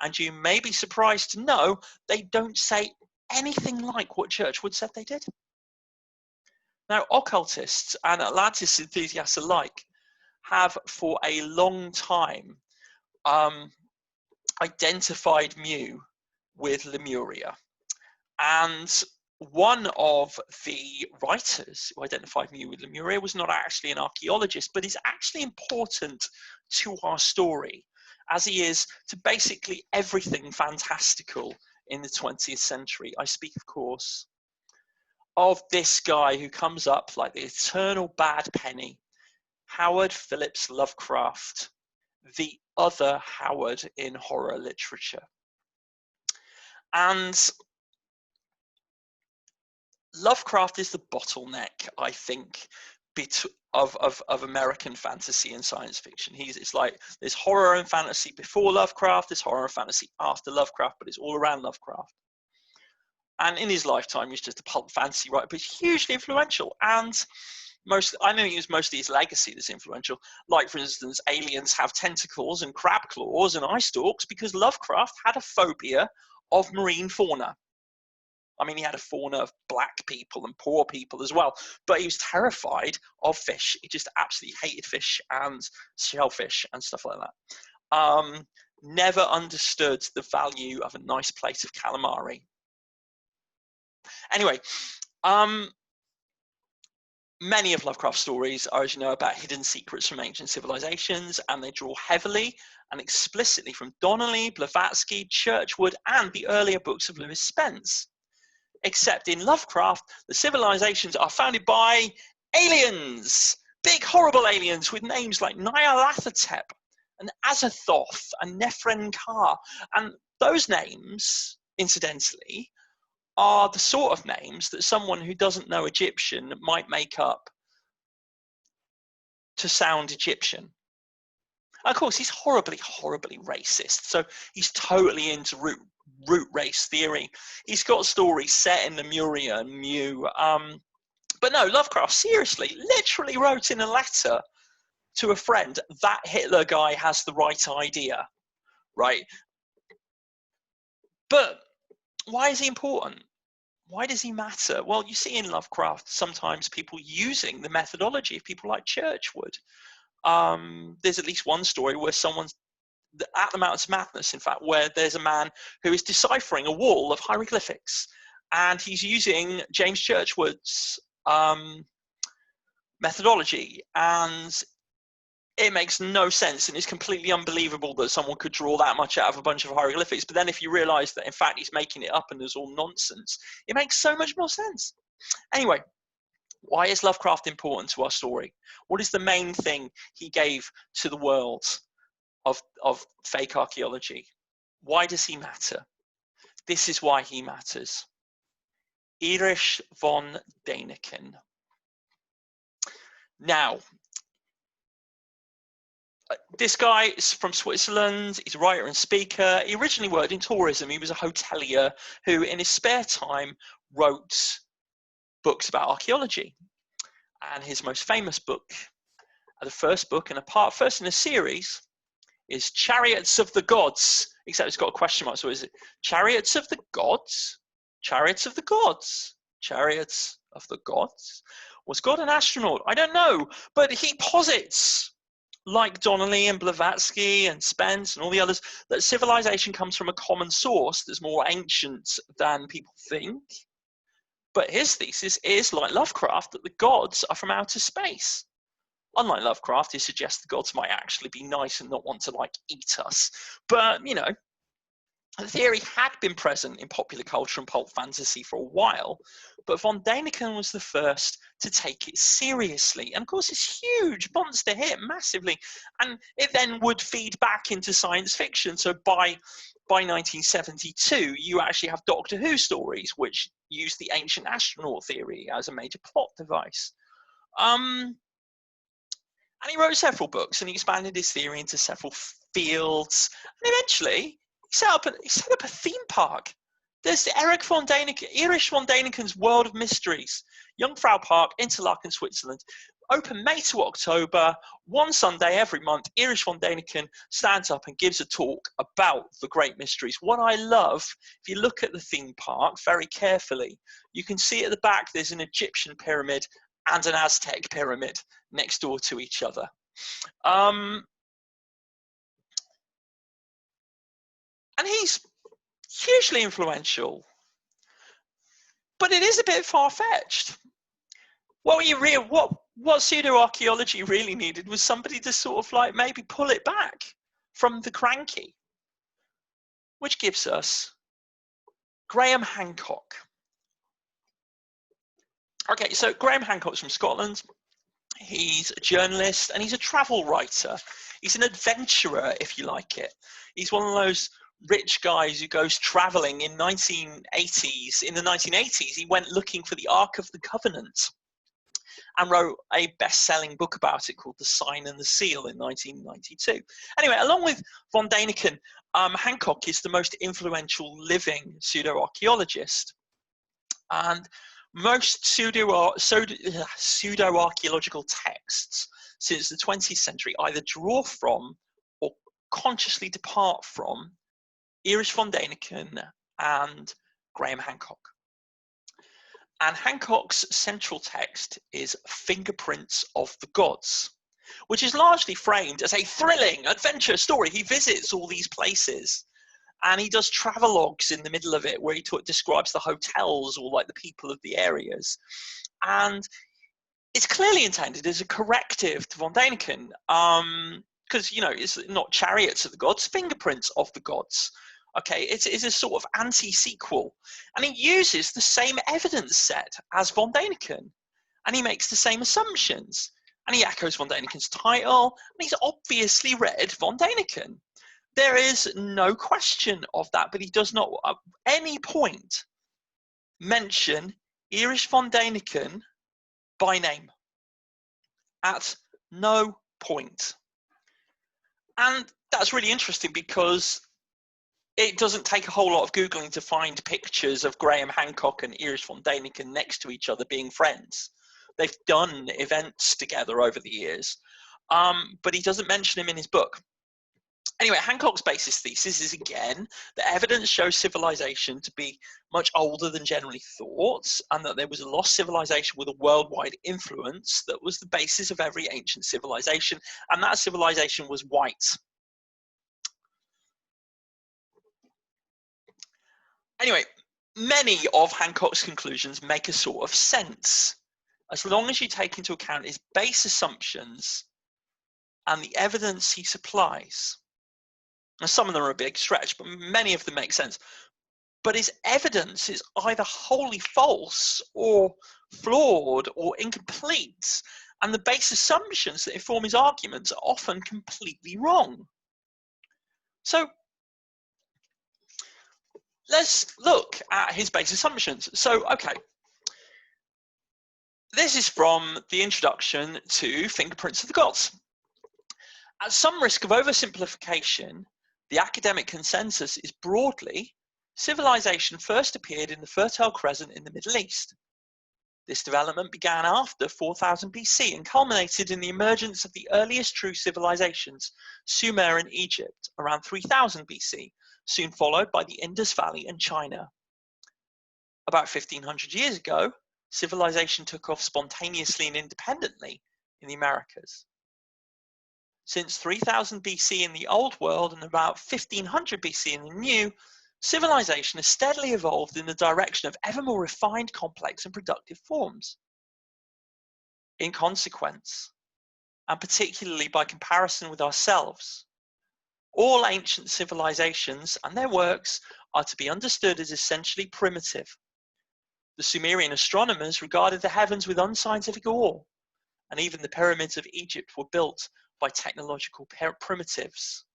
And you may be surprised to know they don't say anything like what Churchwood said they did. Now, occultists and Atlantis enthusiasts alike have for a long time identified Mu with Lemuria. And one of the writers who identified Mu with Lemuria was not actually an archaeologist, but is actually important to our story, as he is to basically everything fantastical in the 20th century. I speak, of course, of this guy who comes up like the eternal bad penny, Howard Phillips Lovecraft, the other Howard in horror literature. And Lovecraft is the bottleneck, I think, of American fantasy and science fiction. It's like there's horror and fantasy before Lovecraft, there's horror and fantasy after Lovecraft, but it's all around Lovecraft. And in his lifetime, he's just a pulp fantasy writer, but he's hugely influential. And I know it's mostly his legacy that's influential. Like, for instance, aliens have tentacles and crab claws and eye stalks because Lovecraft had a phobia of marine fauna. I mean, he had a fauna of black people and poor people as well, but he was terrified of fish. He just absolutely hated fish and shellfish and stuff like that. Never understood the value of a nice plate of calamari. Anyway, many of Lovecraft's stories are, as you know, about hidden secrets from ancient civilizations, and they draw heavily and explicitly from Donnelly, Blavatsky, Churchwood, and the earlier books of Lewis Spence. Except in Lovecraft, the civilizations are founded by aliens, big horrible aliens with names like Nyarlathotep and Azathoth and Nefren-Ka. And those names, incidentally, are the sort of names that someone who doesn't know Egyptian might make up to sound Egyptian. Of course, he's horribly, horribly racist. So he's totally into root race theory. He's got stories set in Lemuria and Mu. But no, Lovecraft seriously, literally wrote in a letter to a friend, that Hitler guy has the right idea, right? But why is he important? Why does he matter? Well, you see in Lovecraft sometimes people using the methodology of people like Churchwood. There's at least one story where someone's at the Mountains of Madness, in fact, where there's a man who is deciphering a wall of hieroglyphics, and he's using James Churchwood's methodology, and it makes no sense, and it's completely unbelievable that someone could draw that much out of a bunch of hieroglyphics. But then if you realize that in fact he's making it up and there's all nonsense, it makes so much more sense. Anyway, why is Lovecraft important to our story? What is the main thing he gave to the world of fake archaeology? Why does he matter? This is why he matters. Erich von Däniken. Now, this guy is from Switzerland. He's a writer and speaker. He originally worked in tourism. He was a hotelier who, in his spare time, wrote books about archaeology. And his most famous book, the first book, and first in a series, is Chariots of the Gods. Except it's got a question mark. So is it Chariots of the Gods? Chariots of the Gods? Chariots of the Gods? Was God an astronaut? I don't know. But he posits like Donnelly and Blavatsky and Spence and all the others, that civilization comes from a common source that's more ancient than people think. But his thesis is, like Lovecraft, that the gods are from outer space. Unlike Lovecraft, he suggests the gods might actually be nice and not want to, like, eat us. But, you know, the theory had been present in popular culture and pulp fantasy for a while, but von Däniken was the first to take it seriously. And of course, it's huge, monster hit massively, and it then would feed back into science fiction. So by 1972, you actually have Doctor Who stories which use the ancient astronaut theory as a major plot device. And he wrote several books, and he expanded his theory into several fields, and eventually he set up a theme park. There's the Erich von Däniken's World of Mysteries, Jungfrau Park, Interlaken, Switzerland. Open May to October, one Sunday every month. Erich von Däniken stands up and gives a talk about the great mysteries. What I love, if you look at the theme park very carefully, you can see at the back there's an Egyptian pyramid and an Aztec pyramid next door to each other. And he's hugely influential, but it is a bit far-fetched. What pseudo-archaeology really needed was somebody to sort of like maybe pull it back from the cranky, which gives us Graham Hancock. Okay, so Graham Hancock's from Scotland. He's a journalist and he's a travel writer. He's an adventurer, if you like it. He's one of those rich guys who goes traveling in the 1980s. He went looking for the Ark of the Covenant and wrote a best-selling book about it called The Sign and the Seal in 1992. Anyway, along with von Däniken, Hancock is the most influential living pseudo-archaeologist. And most pseudo-archaeological texts since the 20th century either draw from or consciously depart from Erich von Däniken and Graham Hancock. And Hancock's central text is Fingerprints of the Gods, which is largely framed as a thrilling adventure story. He visits all these places and he does travelogues in the middle of it where he describes the hotels or like the people of the areas. And it's clearly intended as a corrective to von Däniken, because, you know, it's not Chariots of the Gods, Fingerprints of the Gods. Okay, it's a sort of anti-sequel, and he uses the same evidence set as von Däniken, and he makes the same assumptions, and he echoes von Däniken's title, and he's obviously read von Däniken. There is no question of that, but he does not at any point mention Erich von Däniken by name. At no point. And that's really interesting because it doesn't take a whole lot of Googling to find pictures of Graham Hancock and Erich von Däniken next to each other being friends. They've done events together over the years, but he doesn't mention him in his book. Anyway, Hancock's basis thesis is, again, that evidence shows civilization to be much older than generally thought, and that there was a lost civilization with a worldwide influence that was the basis of every ancient civilization, and that civilization was white. Anyway, many of Hancock's conclusions make a sort of sense, as long as you take into account his base assumptions and the evidence he supplies. Now, some of them are a big stretch, but many of them make sense. But his evidence is either wholly false or flawed or incomplete, and the base assumptions that inform his arguments are often completely wrong. So let's look at his base assumptions. So, okay, this is from the introduction to Fingerprints of the Gods. At some risk of oversimplification, the academic consensus is broadly, civilization first appeared in the Fertile Crescent in the Middle East. This development began after 4000 BC and culminated in the emergence of the earliest true civilizations, Sumer in Egypt, around 3000 BC, soon followed by the Indus Valley and China. About 1500 years ago, civilization took off spontaneously and independently in the Americas. Since 3000 BC in the Old World and about 1500 BC in the New, civilization has steadily evolved in the direction of ever more refined, complex, and productive forms. In consequence, and particularly by comparison with ourselves, all ancient civilizations and their works are to be understood as essentially primitive. The Sumerian astronomers regarded the heavens with unscientific awe, and even the pyramids of Egypt were built by technological primitives.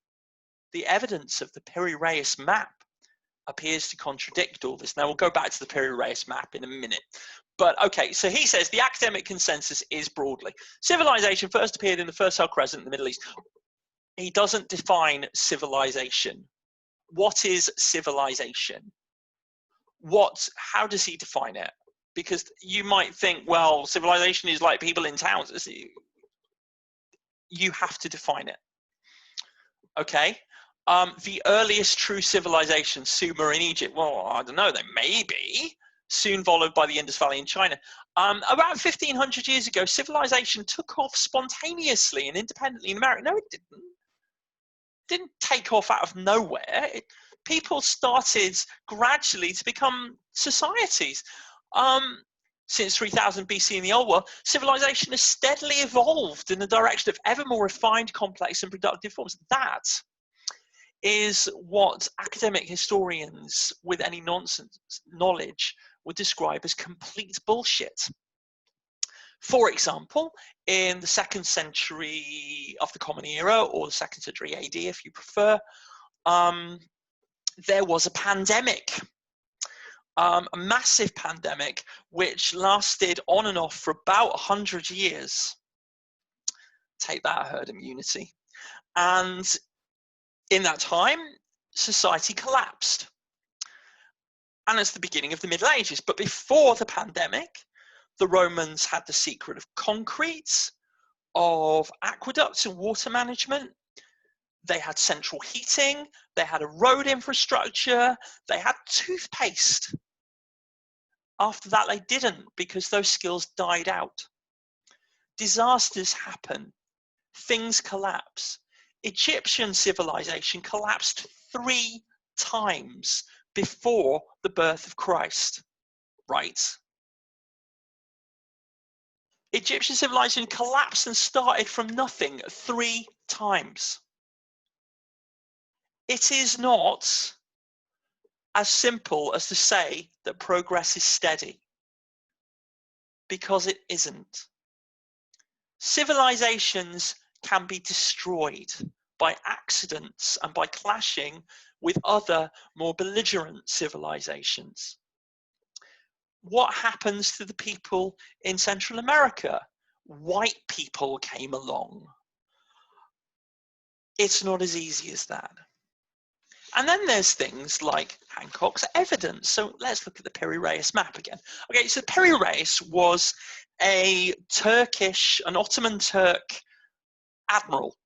The evidence of the Piri-Reis map appears to contradict all this. Now, we'll go back to the Piri-Reis map in a minute. But okay, so he says the academic consensus is broadly civilization first appeared in the Fertile Crescent in the Middle East. He doesn't define civilization. What is civilization? How does he define it? Because you might think, well, civilization is like people in towns. You have to define it. Okay. The earliest true civilization, Sumer in Egypt, well, I don't know, they may be. Soon followed by the Indus Valley in China. About 1500 years ago, civilization took off spontaneously and independently in America. No, it didn't. It didn't take off out of nowhere. People started gradually to become societies. Since 3000 BC in the Old World, civilization has steadily evolved in the direction of ever more refined, complex, and productive forms. That is what academic historians with any nonsense knowledge would describe as complete bullshit. For example, in the 2nd century of the Common Era, or the 2nd century AD if you prefer, there was a pandemic, a massive pandemic, which lasted on and off for about 100 years. Take that, herd immunity. And in that time, society collapsed. And it's the beginning of the Middle Ages. But before the pandemic, the Romans had the secret of concrete, of aqueducts and water management. They had central heating. They had a road infrastructure. They had toothpaste. After that, they didn't, because those skills died out. Disasters happen. Things collapse. Egyptian civilization collapsed 3 times before the birth of Christ, right? Egyptian civilization collapsed and started from nothing 3 times. It is not as simple as to say that progress is steady, because it isn't. Civilizations can be destroyed by accidents and by clashing with other more belligerent civilizations. What happens to the people in Central America? White people came along. It's not as easy as that. And then there's things like Hancock's evidence. So let's look at the Piri-Reis map again. Okay, so Piri-Reis was an Ottoman Turk admiral.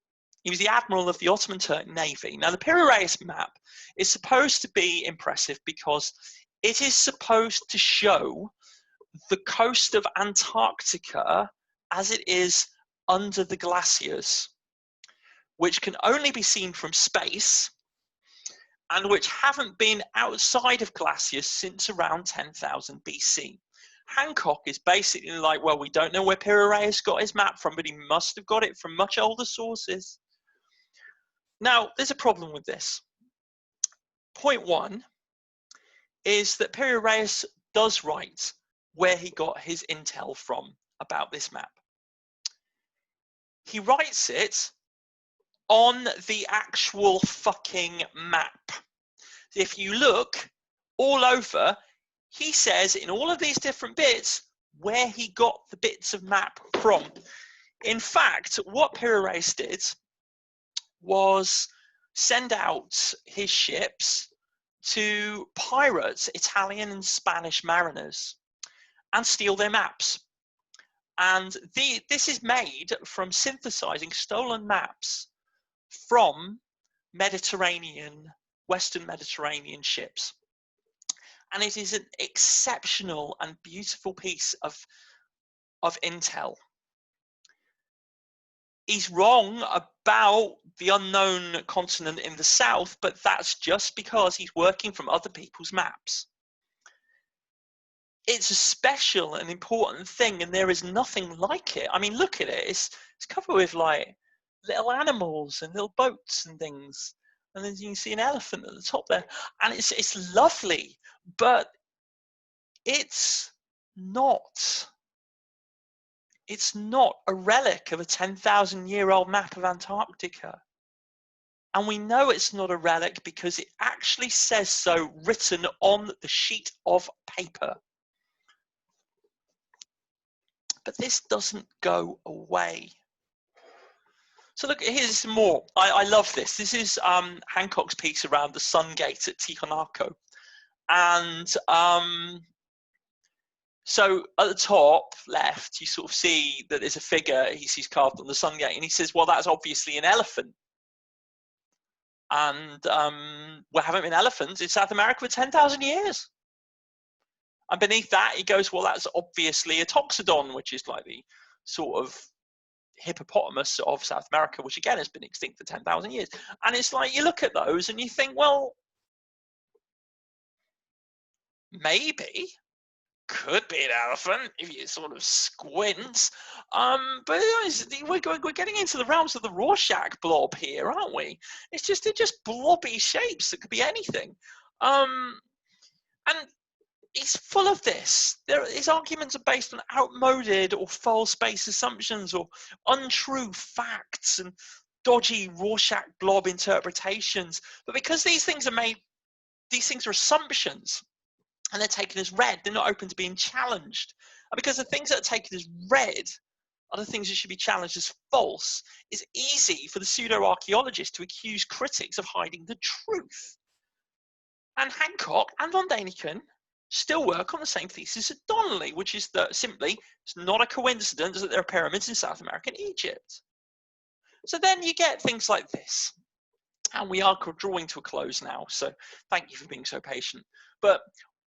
He was the admiral of the Ottoman Turk Navy. Now, the Piri-Reis map is supposed to be impressive because it is supposed to show the coast of Antarctica as it is under the glaciers, which can only be seen from space and which haven't been outside of glaciers since around 10,000 BC. Hancock is basically like, well, we don't know where Piri-Reis got his map from, but he must have got it from much older sources. Now, there's a problem with this. Point 1 is that Piri-Reis does write where he got his intel from about this map. He writes it on the actual fucking map. If you look all over, he says in all of these different bits where he got the bits of map from. In fact, what Piri-Reis did was send out his ships to pirate Italian and Spanish mariners and steal their maps. And this is made from synthesizing stolen maps from Western Mediterranean ships. And it is an exceptional and beautiful piece of intel. he's wrong about the unknown continent in the south, but that's just because he's working from other people's maps. It's a special and important thing, and there is nothing like it. I mean, look at it. It's covered with like little animals and little boats and things, and then you can see an elephant at the top there, and it's lovely, but it's not. It's not a relic of a 10,000-year-old map of Antarctica. And we know it's not a relic because it actually says so written on the sheet of paper. But this doesn't go away. So look, here's some more. I love this. This is Hancock's piece around the Sun Gate at Tijuanaco. And so at the top left, you sort of see that there's a figure he sees carved on the Sun Gate. And he says, well, that's obviously an elephant. And there haven't been elephants in South America for 10,000 years. And beneath that, he goes, well, that's obviously a toxodon, which is like the sort of hippopotamus of South America, which again has been extinct for 10,000 years. And it's like, you look at those and you think, well, maybe could be an elephant if you sort of squint. But we're getting into the realms of the Rorschach blob here, aren't we? They're just blobby shapes that could be anything. And he's full of this. His arguments are based on outmoded or false-based assumptions or untrue facts and dodgy Rorschach blob interpretations. But because these things are assumptions, and they're taken as read, they're not open to being challenged. And because the things that are taken as read are the things that should be challenged as false, it's easy for the pseudo-archaeologist to accuse critics of hiding the truth. And Hancock and von Däniken still work on the same thesis as Donnelly, which is that simply it's not a coincidence that there are pyramids in South America and Egypt. So then you get things like this. And we are drawing to a close now, so thank you for being so patient. But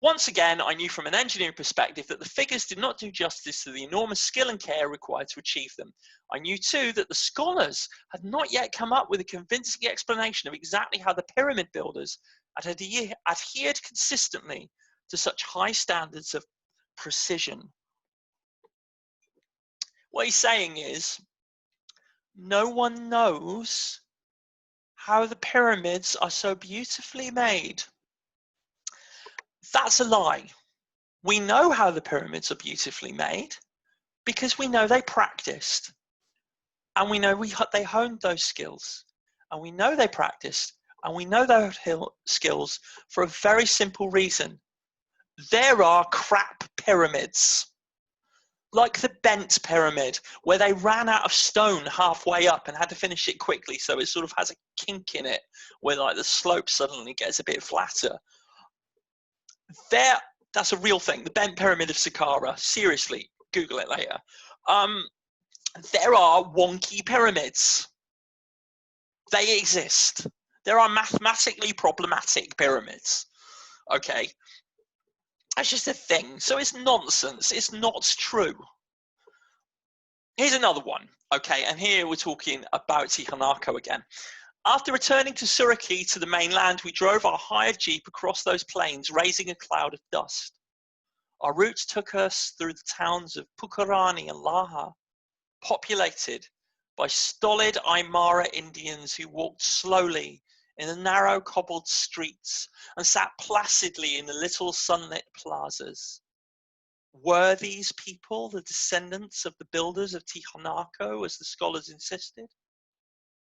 once again, I knew from an engineering perspective that the figures did not do justice to the enormous skill and care required to achieve them. I knew too that the scholars had not yet come up with a convincing explanation of exactly how the pyramid builders had adhered consistently to such high standards of precision. What he's saying is, no one knows how the pyramids are so beautifully made. That's a lie. We know how the pyramids are beautifully made because we know they practiced, and we know they honed those skills, and we know they practiced, and we know those skills for a very simple reason. There are crap pyramids, like the bent pyramid, where they ran out of stone halfway up and had to finish it quickly, so it sort of has a kink in it where like the slope suddenly gets a bit flatter. That's a real thing. The bent pyramid of Saqqara. Seriously, Google it later. There are wonky pyramids. They exist. There are mathematically problematic pyramids. Okay. That's just a thing. So it's nonsense. It's not true. Here's another one. Okay, and here we're talking about Tijuanaco again. After returning to Suriki to the mainland, we drove our hired jeep across those plains, raising a cloud of dust. Our route took us through the towns of Pucarani and Laja, populated by stolid Aymara Indians who walked slowly in the narrow cobbled streets and sat placidly in the little sunlit plazas. Were these people the descendants of the builders of Tijuanaco, as the scholars insisted?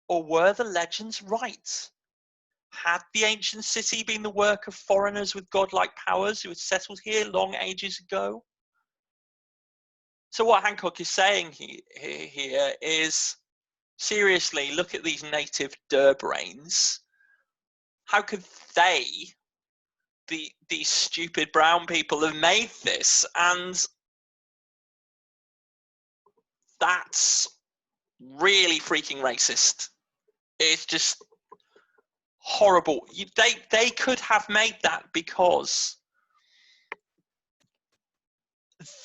Or were the legends right? Had the ancient city been the work of foreigners with godlike powers who had settled here long ages ago? So what Hancock is saying here is, seriously, look at these native brains. How could these stupid brown people, have made this? And that's really freaking racist. It's just horrible. They could have made that because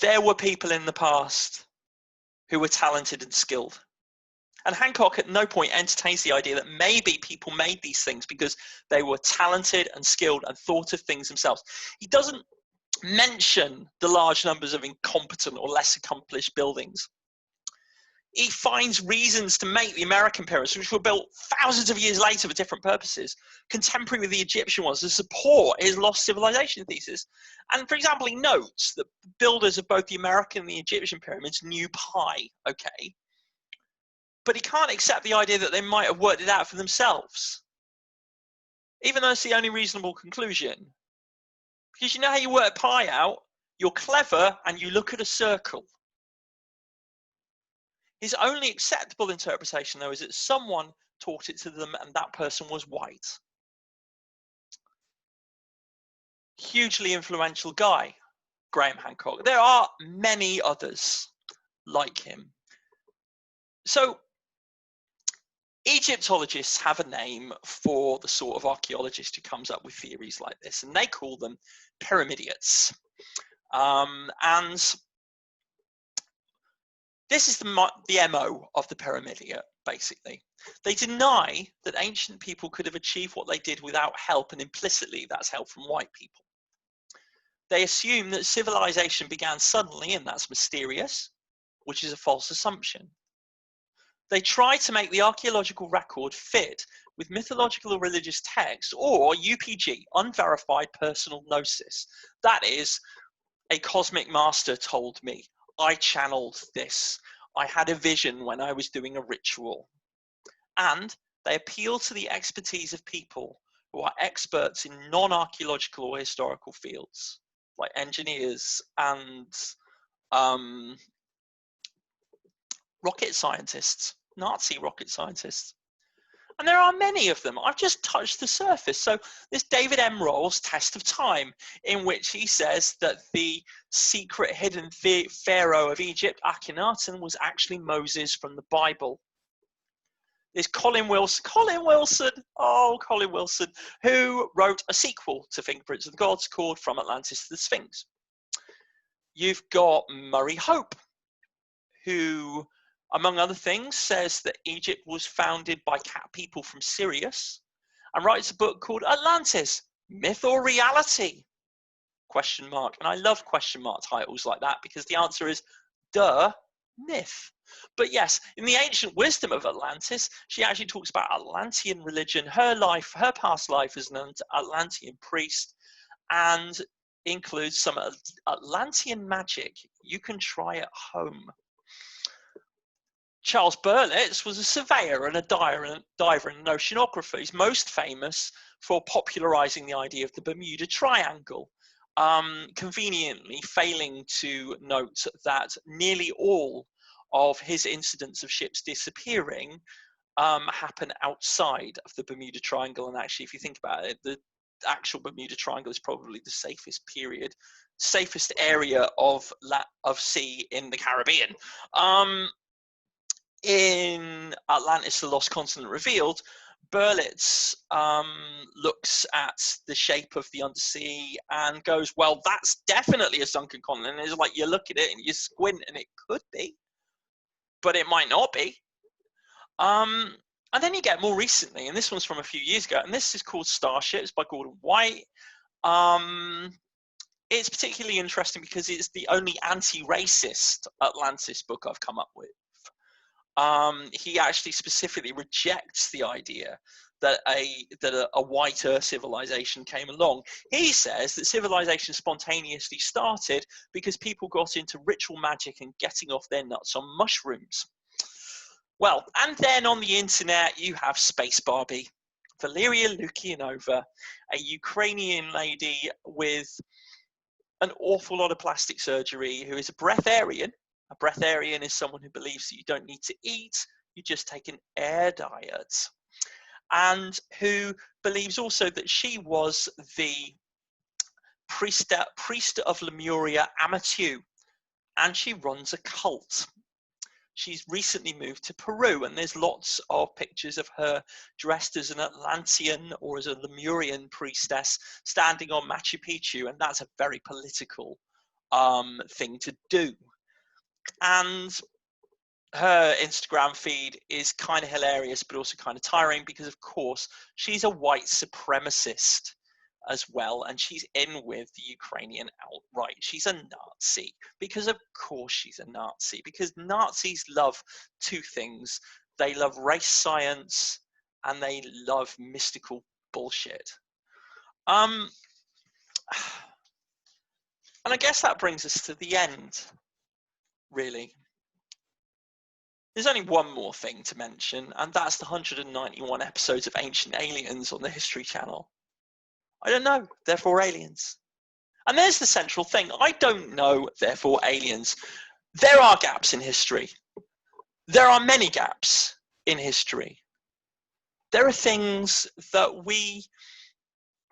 there were people in the past who were talented and skilled. And Hancock at no point entertains the idea that maybe people made these things because they were talented and skilled and thought of things themselves. He doesn't mention the large numbers of incompetent or less accomplished buildings. He finds reasons to make the American pyramids, which were built thousands of years later for different purposes, contemporary with the Egyptian ones, to support his lost civilization thesis. And for example, he notes that builders of both the American and the Egyptian pyramids knew pi, okay? But he can't accept the idea that they might have worked it out for themselves, even though it's the only reasonable conclusion. Because you know how you work pi out? You're clever and you look at a circle. His only acceptable interpretation, though, is that someone taught it to them and that person was white. Hugely influential guy, Graham Hancock. There are many others like him. So Egyptologists have a name for the sort of archaeologist who comes up with theories like this, and they call them pyramidiates. And this is the MO of the pyramidiate, basically. They deny that ancient people could have achieved what they did without help, and implicitly that's help from white people. They assume that civilization began suddenly, and that's mysterious, which is a false assumption. They try to make the archaeological record fit with mythological or religious texts, or UPG, unverified personal gnosis. That is, a cosmic master told me, I channeled this, I had a vision when I was doing a ritual. And they appeal to the expertise of people who are experts in non-archaeological or historical fields, like engineers and rocket scientists, Nazi rocket scientists. And there are many of them. I've just touched the surface. So this David M. Roll's Test of Time, in which he says that the secret hidden pharaoh of Egypt, Akhenaten, was actually Moses from the Bible. There's Colin Wilson, who wrote a sequel to Fingerprints of the Gods called From Atlantis to the Sphinx. You've got Murray Hope, who, among other things, says that Egypt was founded by cat people from Sirius, and writes a book called Atlantis, Myth or Reality? Question mark. And I love question mark titles like that because the answer is, duh, myth. But yes, in the ancient wisdom of Atlantis, she actually talks about Atlantean religion, her life, her past life as an Atlantean priest, and includes some Atlantean magic you can try at home. Charles Berlitz was a surveyor and a diver and an oceanographer. He's most famous for popularizing the idea of the Bermuda Triangle, conveniently failing to note that nearly all of his incidents of ships disappearing happen outside of the Bermuda Triangle. And actually, if you think about it, the actual Bermuda Triangle is probably the safest area of sea in the Caribbean. In Atlantis, the Lost Continent Revealed, Berlitz looks at the shape of the undersea and goes, well, that's definitely a sunken continent. And it's like you look at it and you squint and it could be, but it might not be. And then you get more recently, and this one's from a few years ago, and this is called Starships by Gordon White. It's particularly interesting because it's the only anti-racist Atlantis book I've come up with. He actually specifically rejects the idea that a white Earth civilization came along. He says that civilization spontaneously started because people got into ritual magic and getting off their nuts on mushrooms. Well, and then on the internet you have Space Barbie, Valeria Lukianova, a Ukrainian lady with an awful lot of plastic surgery who is a breatharian. A breatharian is someone who believes that you don't need to eat, you just take an air diet. And who believes also that she was the priest of Lemuria, Amatu, and she runs a cult. She's recently moved to Peru, and there's lots of pictures of her dressed as an Atlantean or as a Lemurian priestess standing on Machu Picchu, and that's a very political thing to do. And her Instagram feed is kind of hilarious, but also kind of tiring because, of course, she's a white supremacist as well, and she's in with the Ukrainian alt-right. She's a Nazi because, of course, she's a Nazi, because Nazis love two things. They love race science and they love mystical bullshit. And I guess that brings us to the end, really. There's only one more thing to mention, and that's the 191 episodes of Ancient Aliens on the History Channel. I don't know, therefore aliens. And there's the central thing. I don't know, therefore aliens. There are gaps in history. There are many gaps in history. There are things that we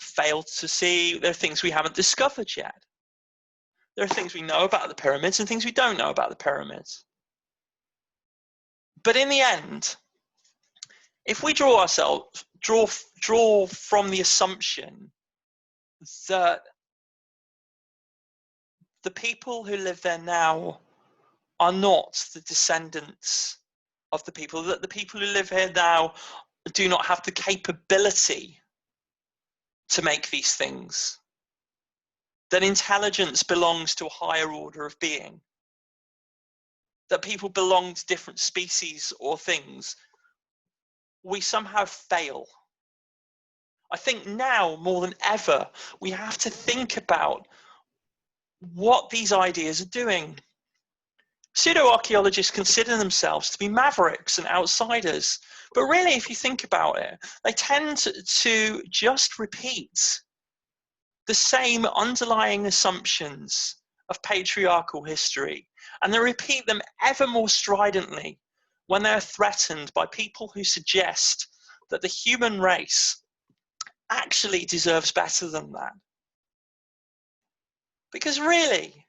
failed to see. There are things we haven't discovered yet. There are things we know about the pyramids and things we don't know about the pyramids. But in the end, if we draw from the assumption that the people who live there now are not the descendants of the people, that the people who live here now do not have the capability to make these things, that intelligence belongs to a higher order of being, that people belong to different species or things, we somehow fail. I think now more than ever, we have to think about what these ideas are doing. Pseudo-archaeologists consider themselves to be mavericks and outsiders, but really, if you think about it, they tend to just repeat the same underlying assumptions of patriarchal history, and they repeat them ever more stridently when they're threatened by people who suggest that the human race actually deserves better than that. Because really,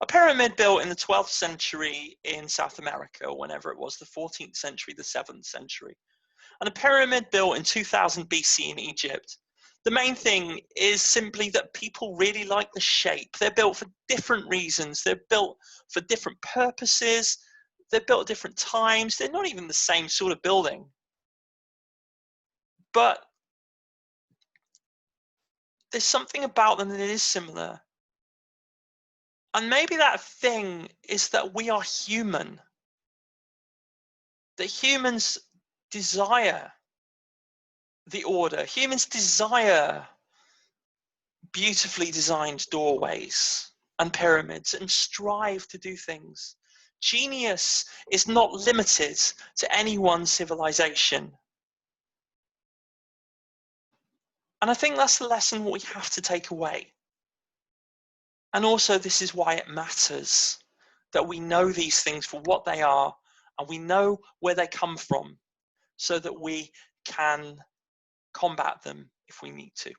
a pyramid built in the 12th century in South America, or whenever it was, the 14th century, the 7th century, and a pyramid built in 2000 BC in Egypt, the main thing is simply that people really like the shape. They're built for different reasons. They're built for different purposes. They're built at different times. They're not even the same sort of building. But there's something about them that is similar. And maybe that thing is that we are human. That humans desire the order. Humans desire beautifully designed doorways and pyramids and strive to do things. Genius is not limited to any one civilization. And I think that's the lesson we have to take away. And also, this is why it matters that we know these things for what they are and we know where they come from so that we can combat them if we need to.